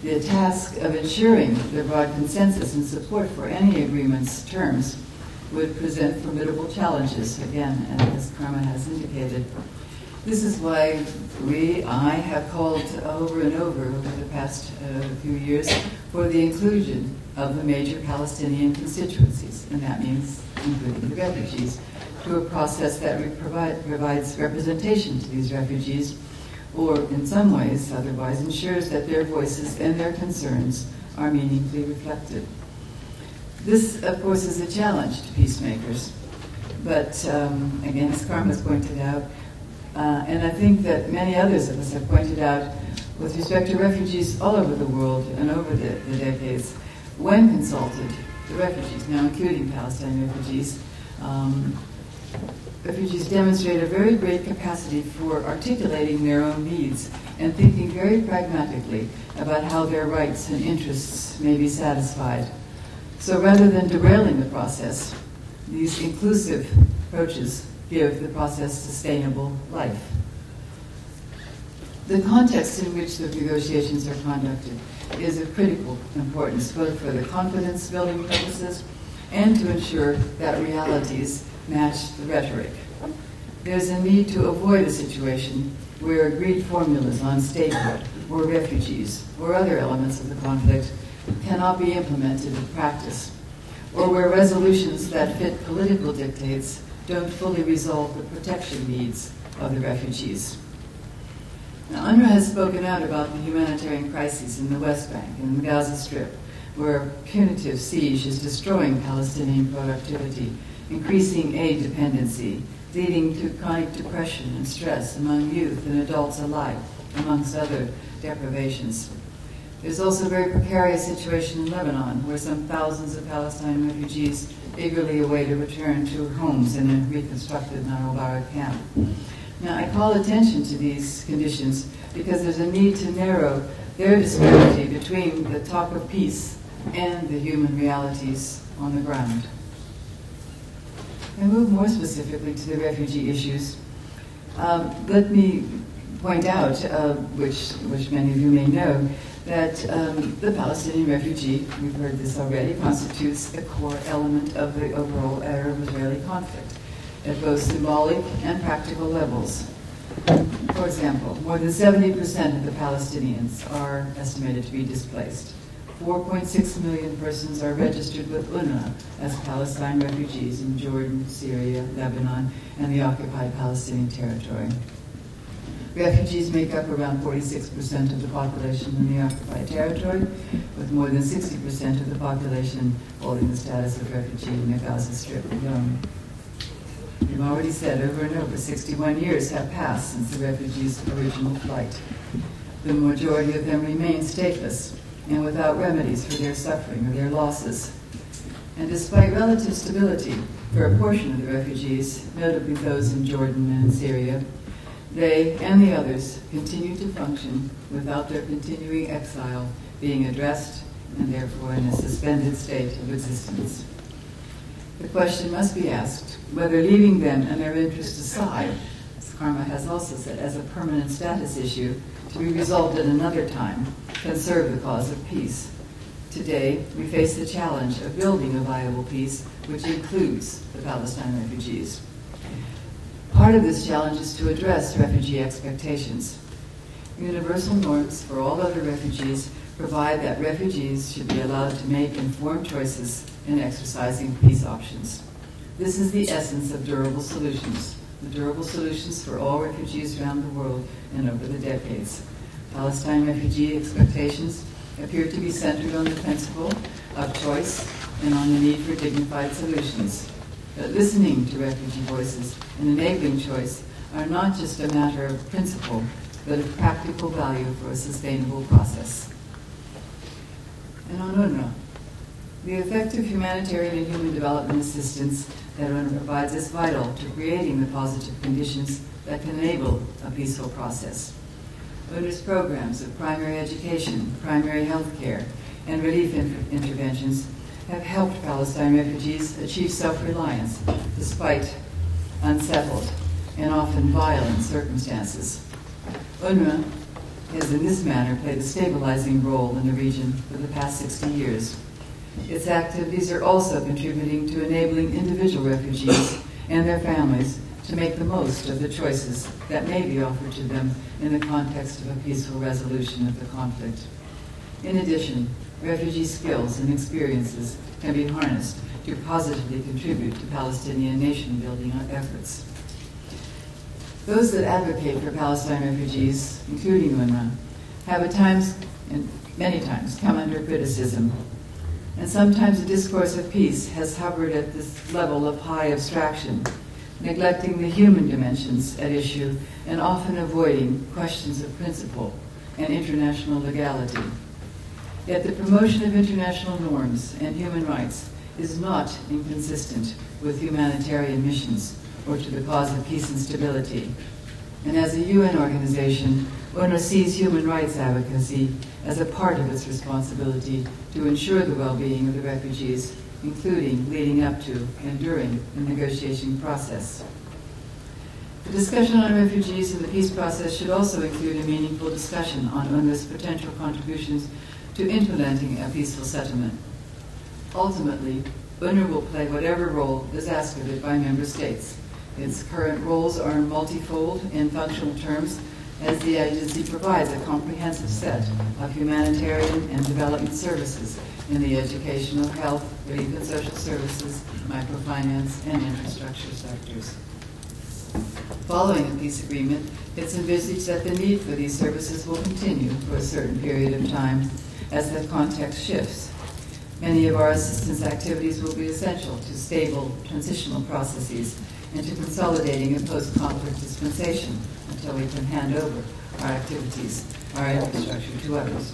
The task of ensuring the broad consensus and support for any agreement's terms would present formidable challenges, again, as Karma has indicated. This is why I have called over and over the past few years for the inclusion of the major Palestinian constituencies, and that means including the refugees, to a process that provides representation to these refugees, or in some ways, otherwise ensures that their voices and their concerns are meaningfully reflected. This, of course, is a challenge to peacemakers, but again, as Karma's pointed out, and I think that many others of us have pointed out, with respect to refugees all over the world and over the decades, when consulted, the refugees, now including Palestinian refugees, refugees demonstrate a very great capacity for articulating their own needs and thinking very pragmatically about how their rights and interests may be satisfied. So rather than derailing the process, these inclusive approaches give the process sustainable life. The context in which the negotiations are conducted is of critical importance, both for the confidence-building purposes and to ensure that realities match the rhetoric. There's a need to avoid a situation where agreed formulas on statehood or refugees or other elements of the conflict cannot be implemented in practice, or where resolutions that fit political dictates don't fully resolve the protection needs of the refugees. Now, UNRWA has spoken out about the humanitarian crises in the West Bank and the Gaza Strip, where punitive siege is destroying Palestinian productivity, increasing aid dependency, leading to chronic depression and stress among youth and adults alike, amongst other deprivations. There's also a very precarious situation in Lebanon, where some thousands of Palestinian refugees eagerly await a return to homes in a reconstructed Nabulsi camp. Now, I call attention to these conditions because there's a need to narrow their disparity between the talk of peace and the human realities on the ground. I move more specifically to the refugee issues. Let me point out, which many of you may know, that the Palestinian refugee, we've heard this already, constitutes a core element of the overall Arab-Israeli conflict at both symbolic and practical levels. For example, more than 70% of the Palestinians are estimated to be displaced. 4.6 million persons are registered with UNRWA as Palestine refugees in Jordan, Syria, Lebanon, and the occupied Palestinian territory. Refugees make up around 46% of the population in the occupied territory, with more than 60% of the population holding the status of refugee in the Gaza Strip alone. We've already said over and over, 61 years have passed since the refugees' original flight. The majority of them remain stateless and without remedies for their suffering or their losses. And despite relative stability for a portion of the refugees, notably those in Jordan and Syria, they and the others continue to function without their continuing exile being addressed and therefore in a suspended state of existence. The question must be asked whether leaving them and their interests aside, as Karma has also said, as a permanent status issue to be resolved at another time, can serve the cause of peace. Today, we face the challenge of building a viable peace which includes the Palestine refugees. Part of this challenge is to address refugee expectations. Universal norms for all other refugees provide that refugees should be allowed to make informed choices in exercising peace options. This is the essence of durable solutions, the durable solutions for all refugees around the world and over the decades. Palestine refugee expectations appear to be centered on the principle of choice and on the need for dignified solutions. But listening to refugee voices and enabling choice are not just a matter of principle, but of practical value for a sustainable process. And on UNRWA, the effective humanitarian and human development assistance that UNRWA provides is vital to creating the positive conditions that can enable a peaceful process. UNRWA's programs of primary education, primary health care, and relief interventions have helped Palestine refugees achieve self-reliance despite unsettled and often violent circumstances. UNRWA has in this manner played a stabilizing role in the region for the past 60 years. Its activities are also contributing to enabling individual refugees and their families to make the most of the choices that may be offered to them in the context of a peaceful resolution of the conflict. In addition, refugee skills and experiences can be harnessed to positively contribute to Palestinian nation-building efforts. Those that advocate for Palestine refugees, including UNRWA, have at times, and many times, come under criticism. And sometimes the discourse of peace has hovered at this level of high abstraction, neglecting the human dimensions at issue and often avoiding questions of principle and international legality. Yet the promotion of international norms and human rights is not inconsistent with humanitarian missions or to the cause of peace and stability. And as a UN organization, UNRWA sees human rights advocacy as a part of its responsibility to ensure the well-being of the refugees, including leading up to and during the negotiation process. The discussion on refugees and the peace process should also include a meaningful discussion on UNRWA's potential contributions to implementing a peaceful settlement. Ultimately, UNRWA will play whatever role is asked of it by member states. Its current roles are multifold in functional terms, as the agency provides a comprehensive set of humanitarian and development services in the educational, health, relief and social services, microfinance, and infrastructure sectors. Following the peace agreement, it's envisaged that the need for these services will continue for a certain period of time as the context shifts. Many of our assistance activities will be essential to stable transitional processes and to consolidating a post-conflict dispensation until we can hand over our activities, our infrastructure to others.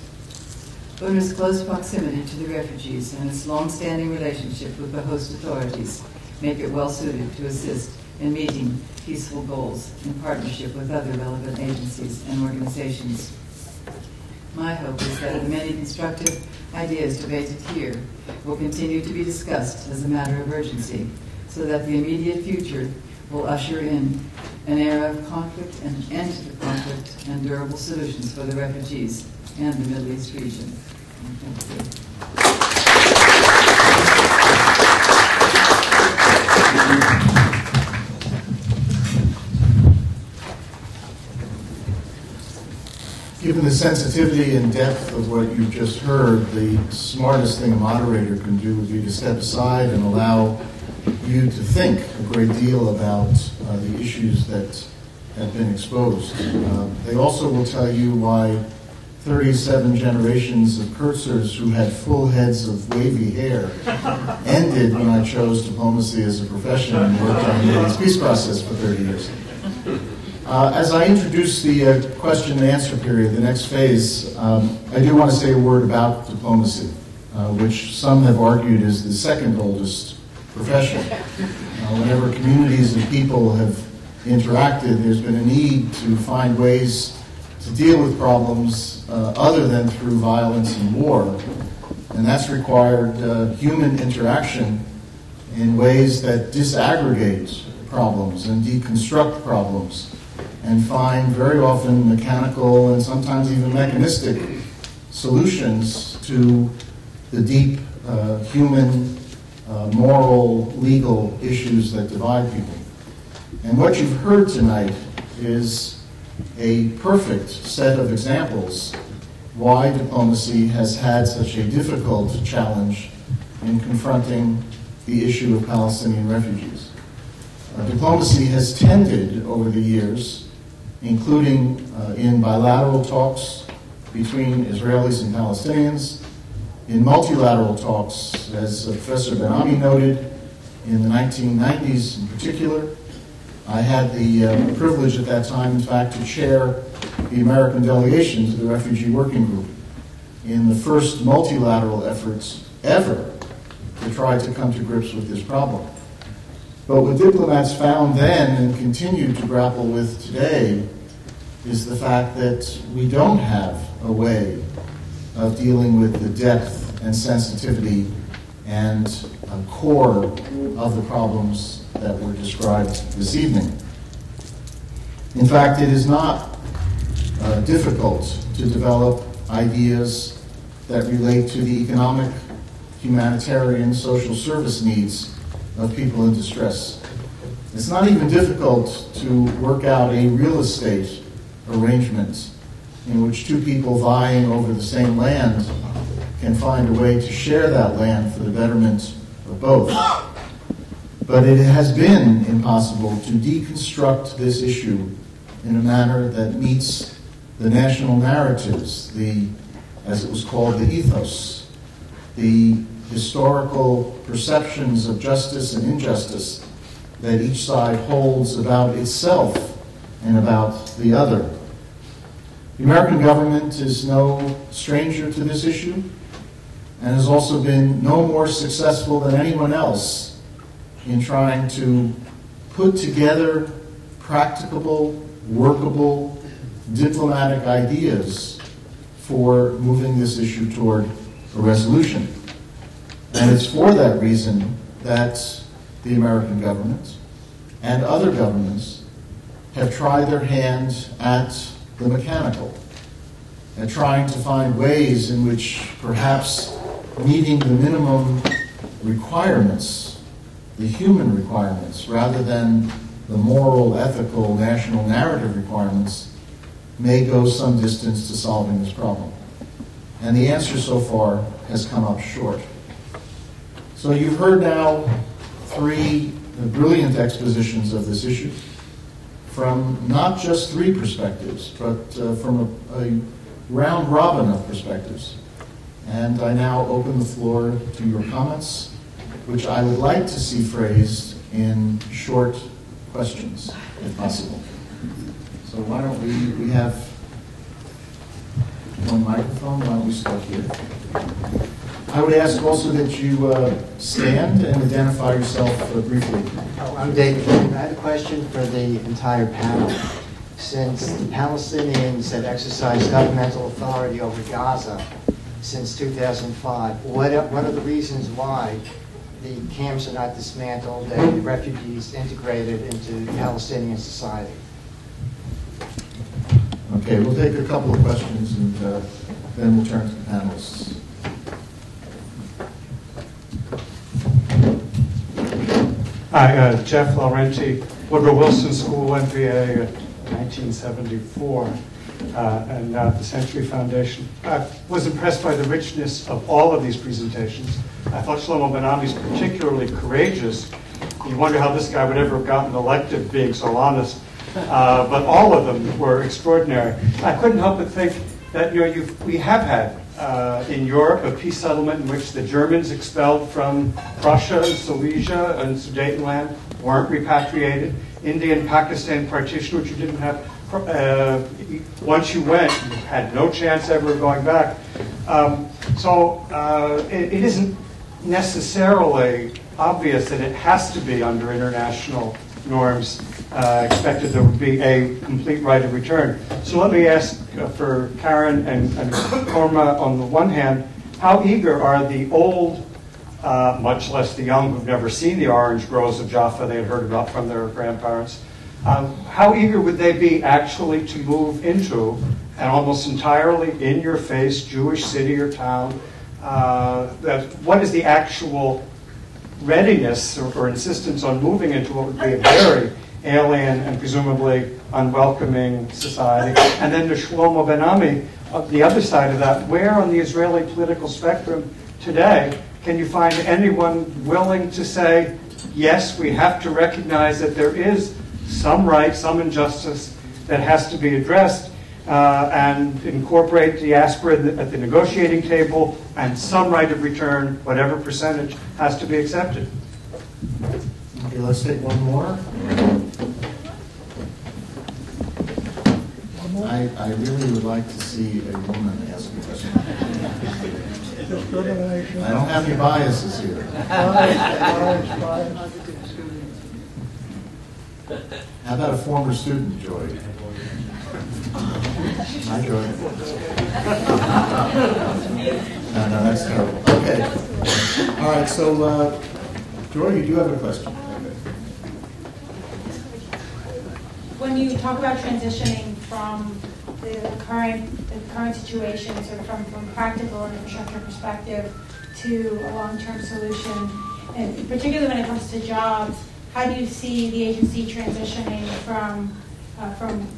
UNRWA's close proximity to the refugees and its long-standing relationship with the host authorities make it well-suited to assist in meeting peaceful goals in partnership with other relevant agencies and organizations. My hope is that the many constructive ideas debated here will continue to be discussed as a matter of urgency, so that the immediate future will usher in an era of conflict and an end to the conflict and durable solutions for the refugees and the Middle East region. Thank you. Given the sensitivity and depth of what you've just heard, the smartest thing a moderator can do would be to step aside and allow you to think a great deal about the issues that have been exposed. They also will tell you why 37 generations of Kurtzers who had full heads of wavy hair ended when I chose diplomacy as a profession and worked on the Mideast peace process for 30 years. As I introduce the question and answer period, the next phase, I do want to say a word about diplomacy, which some have argued is the second oldest profession. Whenever communities and people have interacted, there's been a need to find ways to deal with problems other than through violence and war. And that's required human interaction in ways that disaggregate problems and deconstruct problems and find very often mechanical and sometimes even mechanistic solutions to the deep human, moral, legal issues that divide people. And what you've heard tonight is a perfect set of examples why diplomacy has had such a difficult challenge in confronting the issue of Palestinian refugees. Diplomacy has tended over the years, including in bilateral talks between Israelis and Palestinians, in multilateral talks, as Professor Ben-Ami noted, in the 1990s in particular. I had the privilege at that time, in fact, to chair the American delegation to the Refugee Working Group in the first multilateral efforts ever to try to come to grips with this problem. But what diplomats found then and continue to grapple with today is the fact that we don't have a way of dealing with the depth and sensitivity and core of the problems that were described this evening. In fact, it is not difficult to develop ideas that relate to the economic, humanitarian, social service needs of people in distress. It's not even difficult to work out a real estate arrangement in which two people vying over the same land can find a way to share that land for the betterment of both. But it has been impossible to deconstruct this issue in a manner that meets the national narratives, as it was called, the ethos, the historical perceptions of justice and injustice that each side holds about itself and about the other. The American government is no stranger to this issue and has also been no more successful than anyone else in trying to put together practicable, workable, diplomatic ideas for moving this issue toward a resolution. And it's for that reason that the American government and other governments have tried their hand at the mechanical, at trying to find ways in which perhaps meeting the minimum requirements, the human requirements, rather than the moral, ethical, national narrative requirements, may go some distance to solving this problem. And the answer so far has come up short. So you've heard now three brilliant expositions of this issue from not just three perspectives, but from a round robin of perspectives. And I now open the floor to your comments, which I would like to see phrased in short questions, if possible. So why don't we have one microphone? Why don't we start here? I would ask also that you stand and identify yourself briefly. I'm David. I had a question for the entire panel. Since the Palestinians have exercised governmental authority over Gaza since 2005, what are the reasons why the camps are not dismantled and the refugees integrated into Palestinian society? Okay, we'll take a couple of questions and then we'll turn to the panelists. Hi, Jeff Laurenti, Woodrow Wilson School, MBA, 1974. and now at the Century Foundation. I was impressed by the richness of all of these presentations. I thought Shlomo Ben-Ami's particularly courageous. You wonder how this guy would ever have gotten elected, being so honest. But all of them were extraordinary. I couldn't help but think that we have had in Europe a peace settlement in which the Germans expelled from Prussia and Silesia and Sudetenland weren't repatriated. India and Pakistan partition, which you didn't have. Once you went, you had no chance ever of going back. It isn't necessarily obvious that it has to be under international norms expected there would be a complete right of return. So let me ask for Karen and Korma on the one hand, how eager are the old, much less the young who've never seen the orange groves of Jaffa they had heard about from their grandparents, how eager would they be actually to move into an almost entirely in-your-face Jewish city or town? What is the actual readiness or insistence on moving into what would be a very alien and presumably unwelcoming society? And then to Shlomo Ben-Ami, the other side of that, where on the Israeli political spectrum today can you find anyone willing to say, yes, we have to recognize that there is some right, some injustice that has to be addressed, and incorporate diaspora at the negotiating table, and some right of return, whatever percentage, has to be accepted. Okay, let's take one more. I really would like to see a woman ask a question. I don't have any biases here. How about a former student, Joy? Hi, Joy. No, that's terrible. Okay. All right, so, Joy, you do have a question. When you talk about transitioning from the current situation, sort of from practical and infrastructure perspective to a long-term solution, and particularly when it comes to jobs, how do you see the agency transitioning from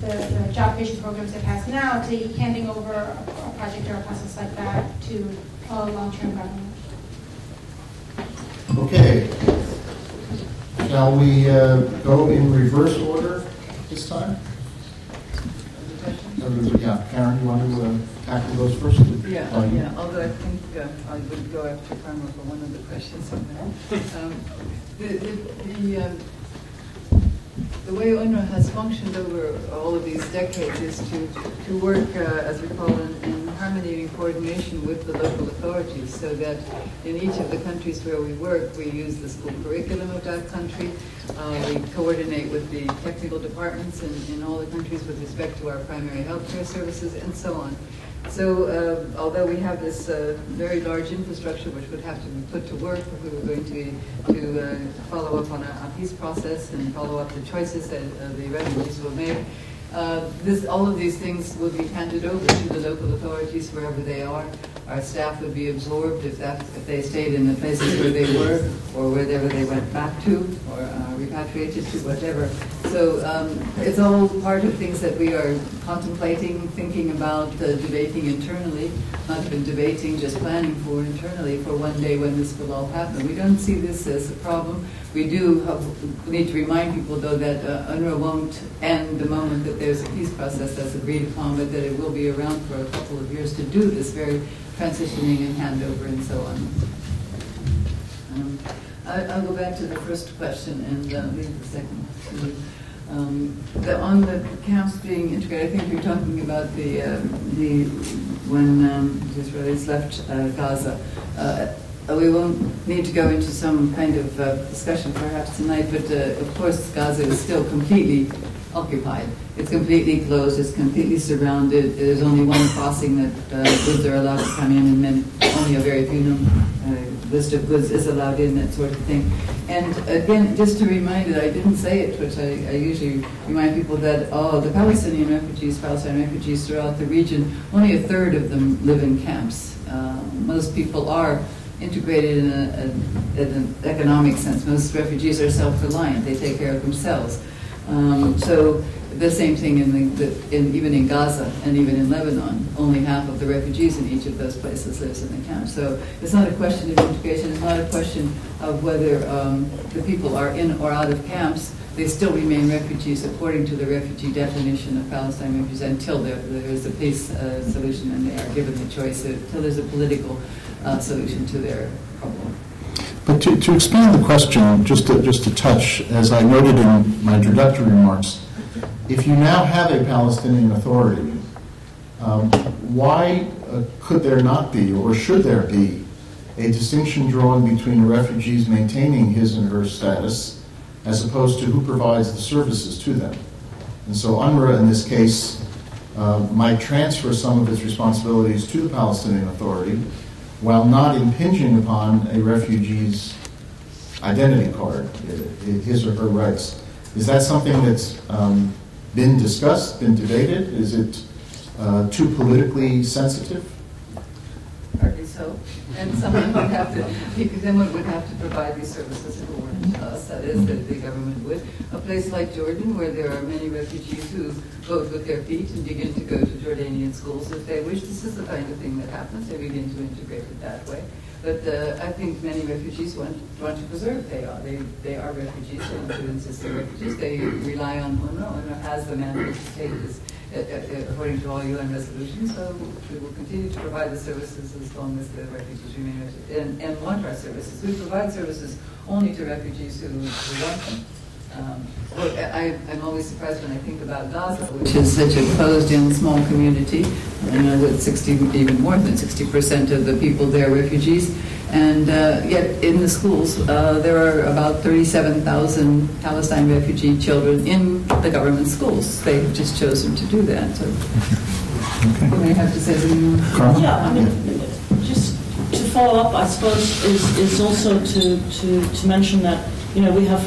the job creation programs it has now to handing over a project or a process like that to a long-term government? Okay. Shall we go in reverse order this time? Yeah, Karen, you want to tackle those first? Yeah. Although I think I would go after Karma for one of the questions. The way UNRWA has functioned over all of these decades is to work, as we call it, in harmony and coordination with the local authorities, so that in each of the countries where we work, we use the school curriculum of that country. We coordinate with the technical departments in all the countries with respect to our primary health care services, and so on. So although we have this very large infrastructure which would have to be put to work if we were going to follow up on a peace process and follow up the choices that the refugees will make, all of these things will be handed over to the local authorities wherever they are. Our staff would be absorbed if they stayed in the places where they were, or wherever they went back to, or repatriated to, whatever. So it's all part of things that we are contemplating, thinking about, debating internally, not even debating, just planning for internally for one day when this will all happen. We don't see this as a problem. We need to remind people, though, that UNRWA won't end the moment that there's a peace process that's agreed upon, but that it will be around for a couple of years to do this very transitioning and handover and so on. I'll go back to the first question and leave the second one. On the camps being integrated, I think you're talking about when the Israelis left Gaza. We won't need to go into some kind of discussion perhaps tonight, but of course Gaza is still completely occupied. It's completely closed, it's completely surrounded. There's only one crossing that goods are allowed to come in, and then only a very few list of goods is allowed in, that sort of thing. And again, just to remind it, I didn't say it, which I usually remind people that, the Palestinian refugees throughout the region, only a third of them live in camps. Most people are integrated in an economic sense. Most refugees are self-reliant. They take care of themselves. So the same thing even in Gaza and even in Lebanon. Only half of the refugees in each of those places lives in the camp. So it's not a question of integration. It's not a question of whether the people are in or out of camps. They still remain refugees according to the refugee definition of Palestine refugees until there is a peace solution and they are given the choice, until there's a political solution to their problem. But to expand the question, just to touch, as I noted in my introductory remarks, if you now have a Palestinian Authority, why could there not be, or should there be, a distinction drawn between refugees maintaining his and her status as opposed to who provides the services to them? And so UNRWA, in this case, might transfer some of its responsibilities to the Palestinian Authority while not impinging upon a refugee's identity card, his or her rights. Is that something that's been discussed, been debated? Is it too politically sensitive? Partly so. And someone would have to provide these services if it weren't us. That is, that the government would. A place like Jordan, where there are many refugees who vote with their feet and begin to go to Jordanian schools if they wish. This is the kind of thing that happens. They begin to integrate it that way. But I think many refugees want to preserve. They are refugees. They want to insist they're refugees. They rely on UNRWA. UNRWA has the mandate to take this according to all UN resolutions. So we will continue to provide the services as long as the refugees remain refugees and want our services. We provide services only to refugees who want them. I'm always surprised when I think about Gaza, which is such a closed-in small community. I know that even more than 60% of the people there are refugees. And yet in the schools, there are about 37,000 Palestine refugee children in the government schools. They've just chosen to do that. So you may have to say something. Yeah, I mean, just to follow up, I suppose, is also to mention that, you know, we have,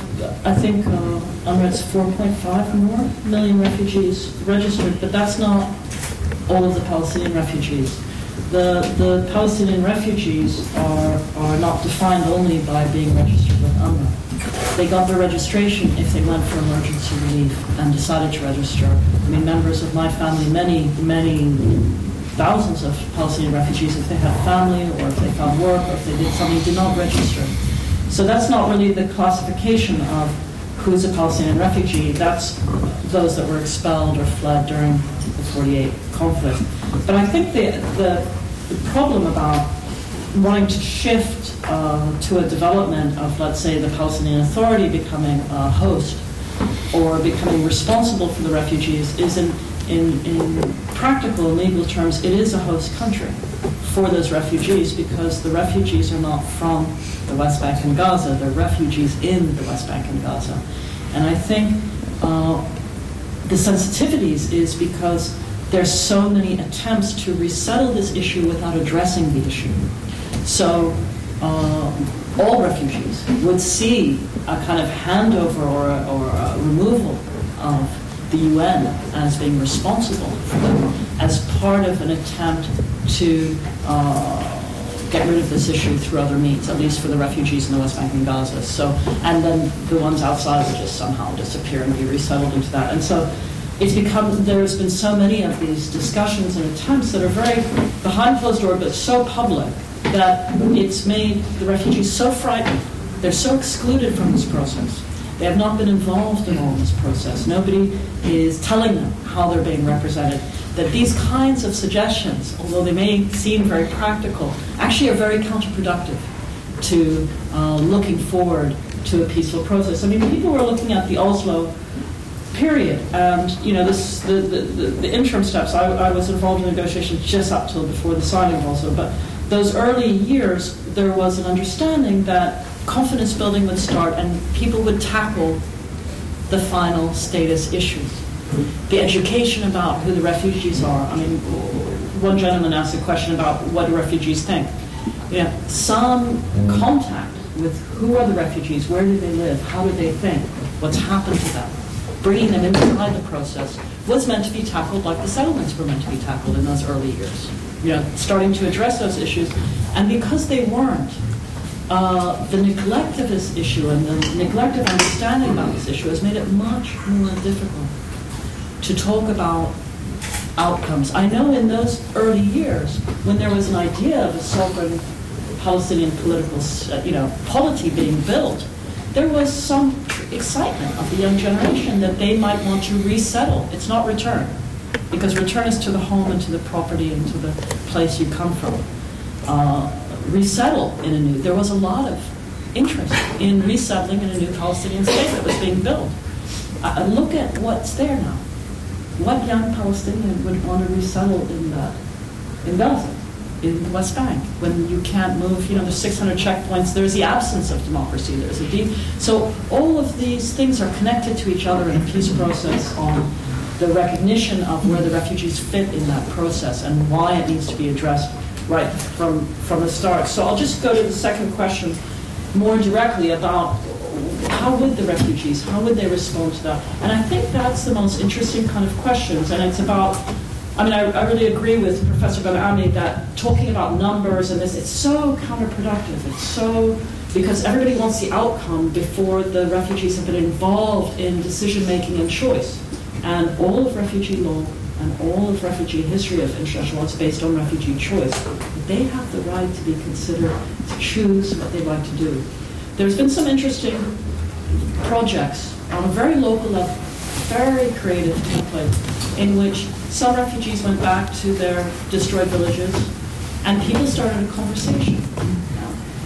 I think, it's 4.5 million refugees registered, but that's not all of the Palestinian refugees. The Palestinian refugees are not defined only by being registered with UNRWA. They got their registration if they went for emergency relief and decided to register. I mean, members of my family, many thousands of Palestinian refugees, if they had family or if they found work or if they did something, did not register. So that's not really the classification of who's a Palestinian refugee. That's those that were expelled or fled during the 48 conflict. But I think the problem about wanting to shift to a development of, let's say, the Palestinian Authority becoming a host or becoming responsible for the refugees is in practical and legal terms, it is a host country for those refugees because the refugees are not from the West Bank and Gaza. They're refugees in the West Bank and Gaza. And I think the sensitivities is because there's so many attempts to resettle this issue without addressing the issue. So all refugees would see a kind of handover or a removal of the UN as being responsible for them as part of an attempt to get rid of this issue through other means, at least for the refugees in the West Bank and Gaza. So, and then the ones outside would just somehow disappear and be resettled into that. And so it's become, there's been so many of these discussions and attempts that are very behind closed doors, but so public that it's made the refugees so frightened. They're so excluded from this process. They have not been involved in all this process. Nobody is telling them how they're being represented. That these kinds of suggestions, although they may seem very practical, actually are very counterproductive to looking forward to a peaceful process. I mean, people were looking at the Oslo period, and you know, the interim steps. I was involved in negotiations just up till before the signing of Oslo, but those early years, there was an understanding that confidence building would start and people would tackle the final status issues. The education about who the refugees are. I mean, one gentleman asked a question about what do refugees think. You know, some contact with who are the refugees, where do they live, how do they think, what's happened to them, bringing them inside the process was meant to be tackled like the settlements were meant to be tackled in those early years. You know, starting to address those issues. And because they weren't, the neglect of this issue and the neglect of understanding about this issue has made it much more difficult to talk about outcomes. I know in those early years, when there was an idea of a sovereign Palestinian political, polity being built, there was some excitement of the young generation that they might want to resettle. It's not return, because return is to the home and to the property and to the place you come from. Resettle in a new. There was a lot of interest in resettling in a new Palestinian state that was being built. Look at what's there now. What young Palestinian would want to resettle in Gaza, in the West Bank, when you can't move? There's 600 checkpoints. There's the absence of democracy. There's a deep. So all of these things are connected to each other in a peace process on the recognition of where the refugees fit in that process and why it needs to be addressed right from the start. So I'll just go to the second question more directly about how would the refugees, how would they respond to that? And I think that's the most interesting kind of questions. And it's about, I really agree with Professor Ben-Ami that talking about numbers and this, it's so counterproductive. It's so, because everybody wants the outcome before the refugees have been involved in decision-making and choice. And all of refugee law and all of refugee history of international law is based on refugee choice. They have the right to be considered, to choose what they like to do. There's been some interesting projects on a very local level, very creative template, in which some refugees went back to their destroyed villages, and people started a conversation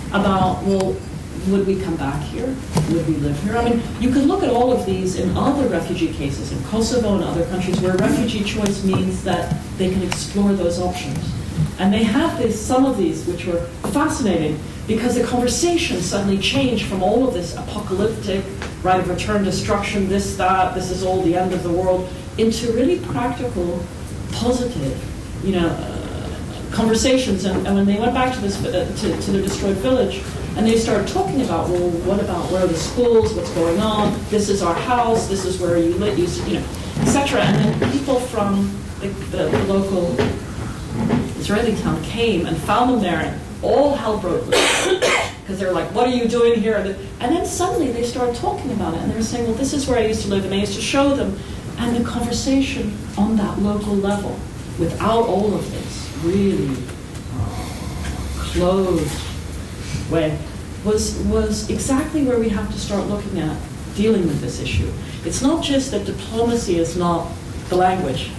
about, well, would we come back here? Would we live here? You could look at all of these in other refugee cases, in Kosovo and other countries, where refugee choice means that they can explore those options. And they have some of these, which were fascinating, because the conversation suddenly changed from all of this apocalyptic, right of return, destruction, this, that, this is all the end of the world, into really practical, positive, conversations. And when they went back to this to the destroyed village, and they started talking about, well, what about where are the schools, what's going on, this is our house, this is where you live, etc. And then people from the local Israeli town came and found them there, and all hell broke loose. Because they were like, what are you doing here? And then suddenly they started talking about it, and they were saying, well, this is where I used to live, and I used to show them. And the conversation on that local level, without all of this really closed way, was exactly where we have to start looking at dealing with this issue. It's not just that diplomacy is not the language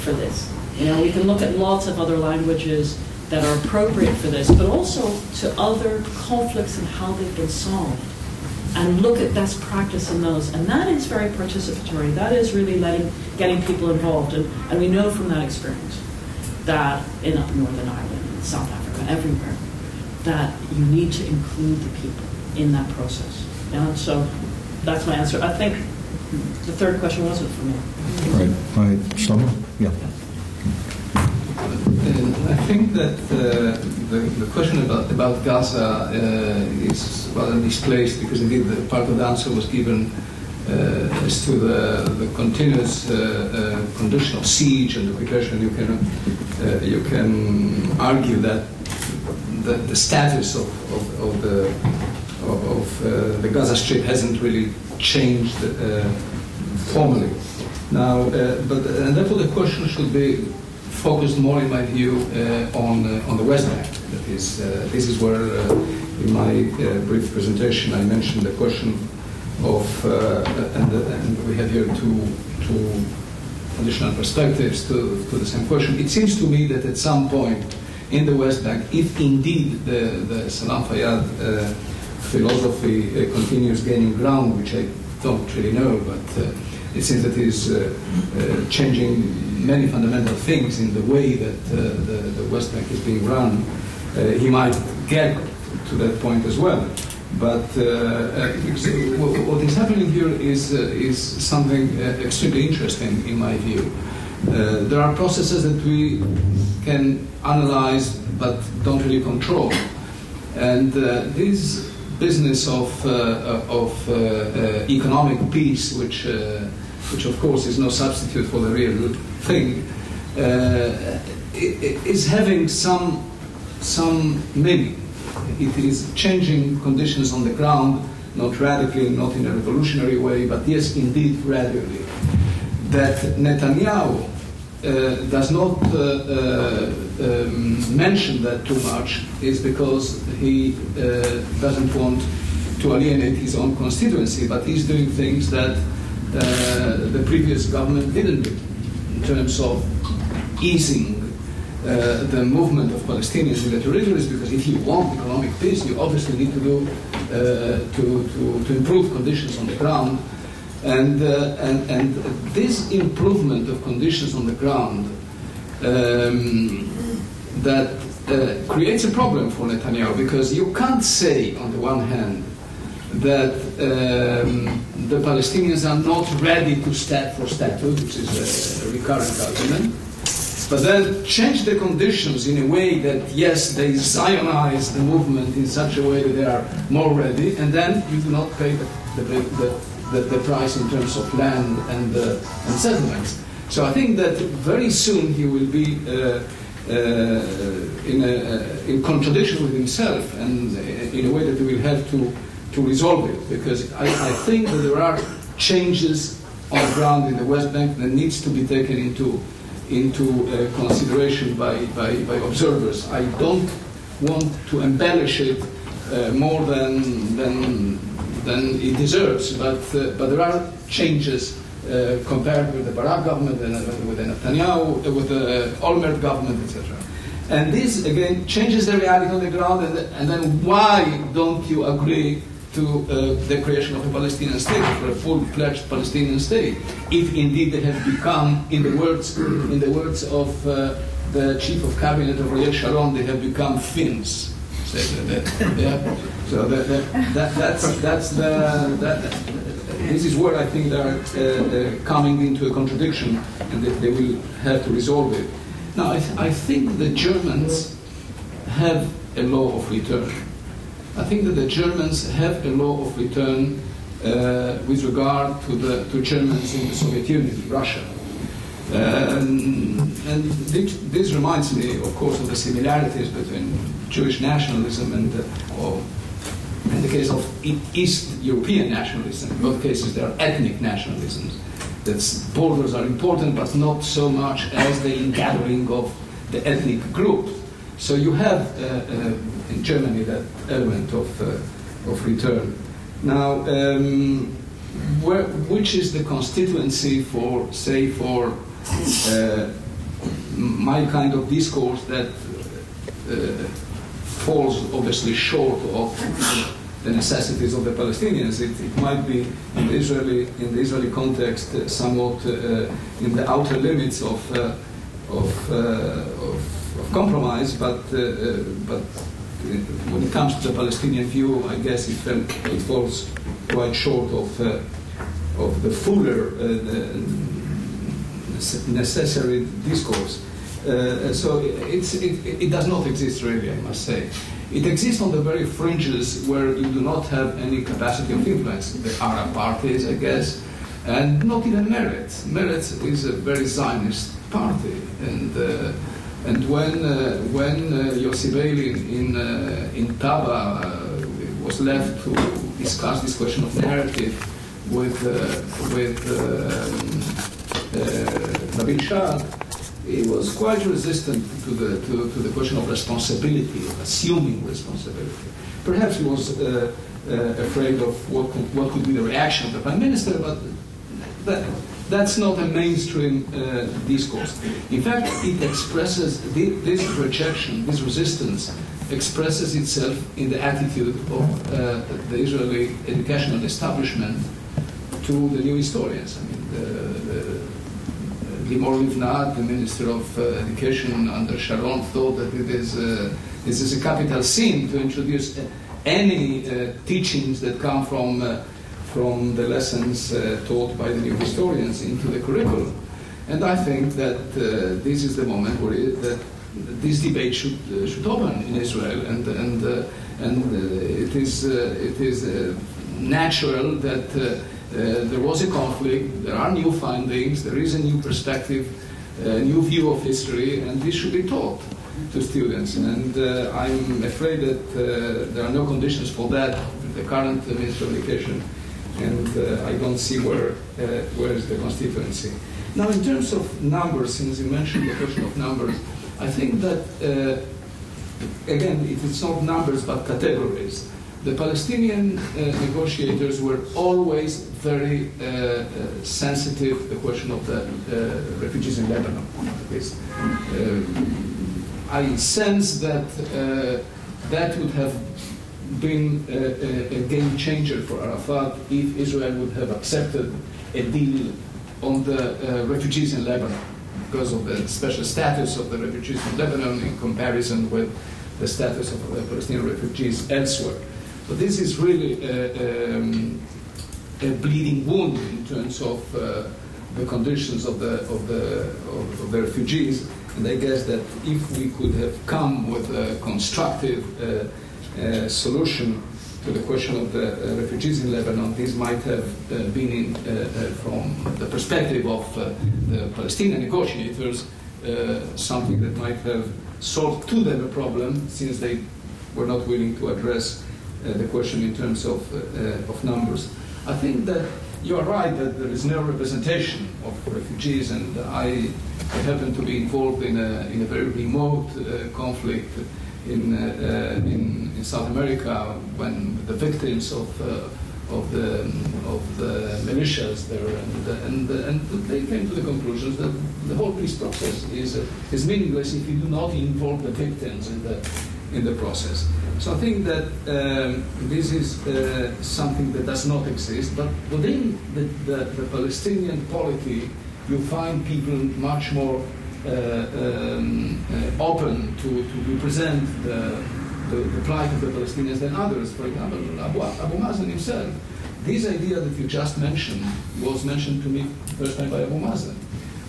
for this. We can look at lots of other languages that are appropriate for this, but also to other conflicts and how they've been solved, and look at best practice in those. And that is very participatory. That is really getting people involved. And we know from that experience that in Northern Ireland, South Africa, everywhere, that you need to include the people in that process. And so that's my answer. I think the third question wasn't for me. Right. Shlomo? Yeah. I think that the question about Gaza is rather misplaced, because indeed the part of the answer was given as to the continuous condition of siege and occupation. You can argue that the status of the Gaza Strip hasn't really changed formally. Now, and therefore the question should be focused more, in my view, on the West Bank. That is, this is where, in my brief presentation, I mentioned the question of, and we have here two additional perspectives to the same question. It seems to me that at some point in the West Bank, if indeed the Salam Fayyad philosophy continues gaining ground, which I don't really know, but it seems that he's changing many fundamental things in the way that the West Bank is being run. He might get to that point as well. But what is happening here is something extremely interesting, in my view. There are processes that we can analyze but don't really control. And this business of economic peace, which of course is no substitute for the real thing, is having some meaning. It is changing conditions on the ground, not radically, not in a revolutionary way, but yes, indeed, gradually. that Netanyahu does not mention that too much is because he doesn't want to alienate his own constituency, but he's doing things that the previous government didn't do in terms of easing the movement of Palestinians in the territories, because if you want economic peace, you obviously need to do to improve conditions on the ground, and this improvement of conditions on the ground that creates a problem for Netanyahu, because you can't say on the one hand that the Palestinians are not ready to stand for statehood, which is a recurrent argument, but then change the conditions in a way that, yes, they Zionize the movement in such a way that they are more ready, and then you do not pay the price in terms of land and settlements. So I think that very soon he will be in contradiction with himself, and in a way that he will have to resolve it, because I think that there are changes on the ground in the West Bank that needs to be taken into consideration by observers. I don't want to embellish it more than it deserves, but there are changes compared with the Barak government and with the Netanyahu, with the Olmert government, etc. And this again changes the reality on the ground. And then why don't you agree to the creation of a Palestinian state, for a full-fledged Palestinian state, if indeed they have become, in the words of the chief of cabinet of Ariel Sharon, they have become Finns. So this is where I think they are coming into a contradiction, and they will have to resolve it. Now, I think the Germans have a law of return. I think that the Germans have a law of return with regard to Germans in the Soviet Union, Russia. And this reminds me, of course, of the similarities between Jewish nationalism and, or in the case of East European nationalism. In both cases, there are ethnic nationalisms. That borders are important, but not so much as the ingathering of the ethnic group. So you have in Germany that element of return. Now, which is the constituency for, say, for my kind of discourse that falls obviously short of the necessities of the Palestinians? It might be in the Israeli context somewhat in the outer limits of compromise, but when it comes to the Palestinian view, I guess it falls quite short of the fuller necessary discourse. So it does not exist really, I must say. It exists on the very fringes where you do not have any capacity of influence. The Arab parties, I guess, and not even Meretz. Meretz is a very Zionist party, and when Yossi Beilin in Taba was left to discuss this question of narrative with Nabil Shah, he was quite resistant to the question of responsibility, of assuming responsibility. Perhaps he was afraid of what could be the reaction of the Prime Minister, but that's not a mainstream discourse. In fact, it expresses this rejection, this resistance, expresses itself in the attitude of the Israeli educational establishment to the new historians. I mean, Limor Livnat, the Minister of Education under Sharon, thought that this is a capital sin to introduce any teachings that come from the lessons taught by the new historians into the curriculum. And I think that this is the moment where that this debate should open in Israel, and it is natural that there was a conflict, there are new findings, there is a new perspective, a new view of history, and this should be taught to students. And I'm afraid that there are no conditions for that with the current Minister of Education, and I don't see where is the constituency. Now, in terms of numbers, since you mentioned the question of numbers, I think that, again, it's not numbers but categories. The Palestinian negotiators were always very sensitive to the question of the refugees in Lebanon. I sense that that would have been a game changer for Arafat if Israel would have accepted a deal on the refugees in Lebanon, because of the special status of the refugees in Lebanon in comparison with the status of the Palestinian refugees elsewhere. So this is really a bleeding wound in terms of the conditions of the refugees. And I guess that if we could have come with a constructive solution to the question of the refugees in Lebanon, this might have been, from the perspective of the Palestinian negotiators, something that might have solved to them a problem, since they were not willing to address the question in terms of numbers. I think that you are right that there is no representation of refugees, and I happen to be involved in a very remote conflict in South America, when the victims of the militias there, and they came to the conclusion that the whole peace process is meaningless if you do not involve the victims in the process. So I think that this is something that does not exist, but within the Palestinian polity, you find people much more open to represent the plight of the Palestinians than others. For example, Abu Mazen himself. This idea that you just mentioned was mentioned to me first time by Abu Mazen.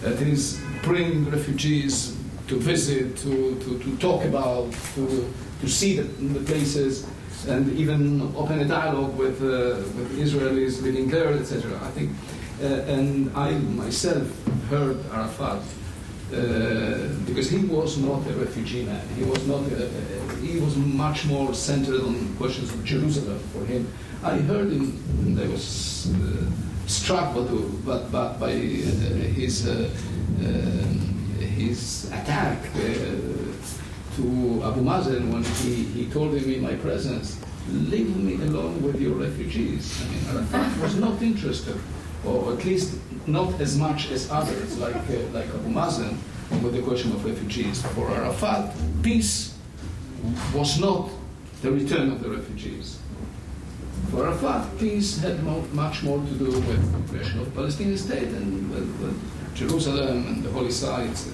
That is, bring refugees to visit, to talk about, to see the places, and even open a dialogue with Israelis living there, etc. I think, and I myself heard Arafat, because he was not a refugee man. He was not. He was much more centered on questions of Jerusalem for him. I heard him, and I was struck by his attack to Abu Mazen when he told him in my presence, "Leave me alone with your refugees." I mean, Arafat was not interested, or at least not as much as others, like Abu Mazen, with the question of refugees. For Arafat, peace was not the return of the refugees. For Arafat, peace had much more to do with the creation of the Palestinian state and with Jerusalem and the holy sites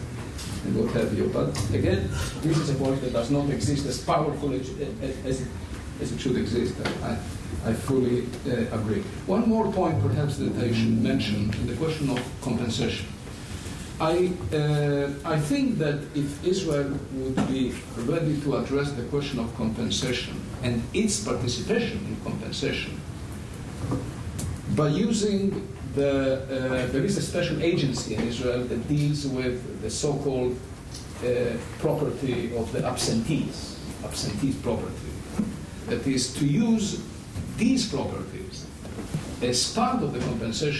and what have you. But again, this is a point that does not exist as powerful as it should exist. I fully agree. One more point, perhaps, that I should mention, the question of compensation. I think that if Israel would be ready to address the question of compensation and its participation in compensation by using there is a special agency in Israel that deals with the so-called property of the absentee property. That is, to use these properties as part of the compensation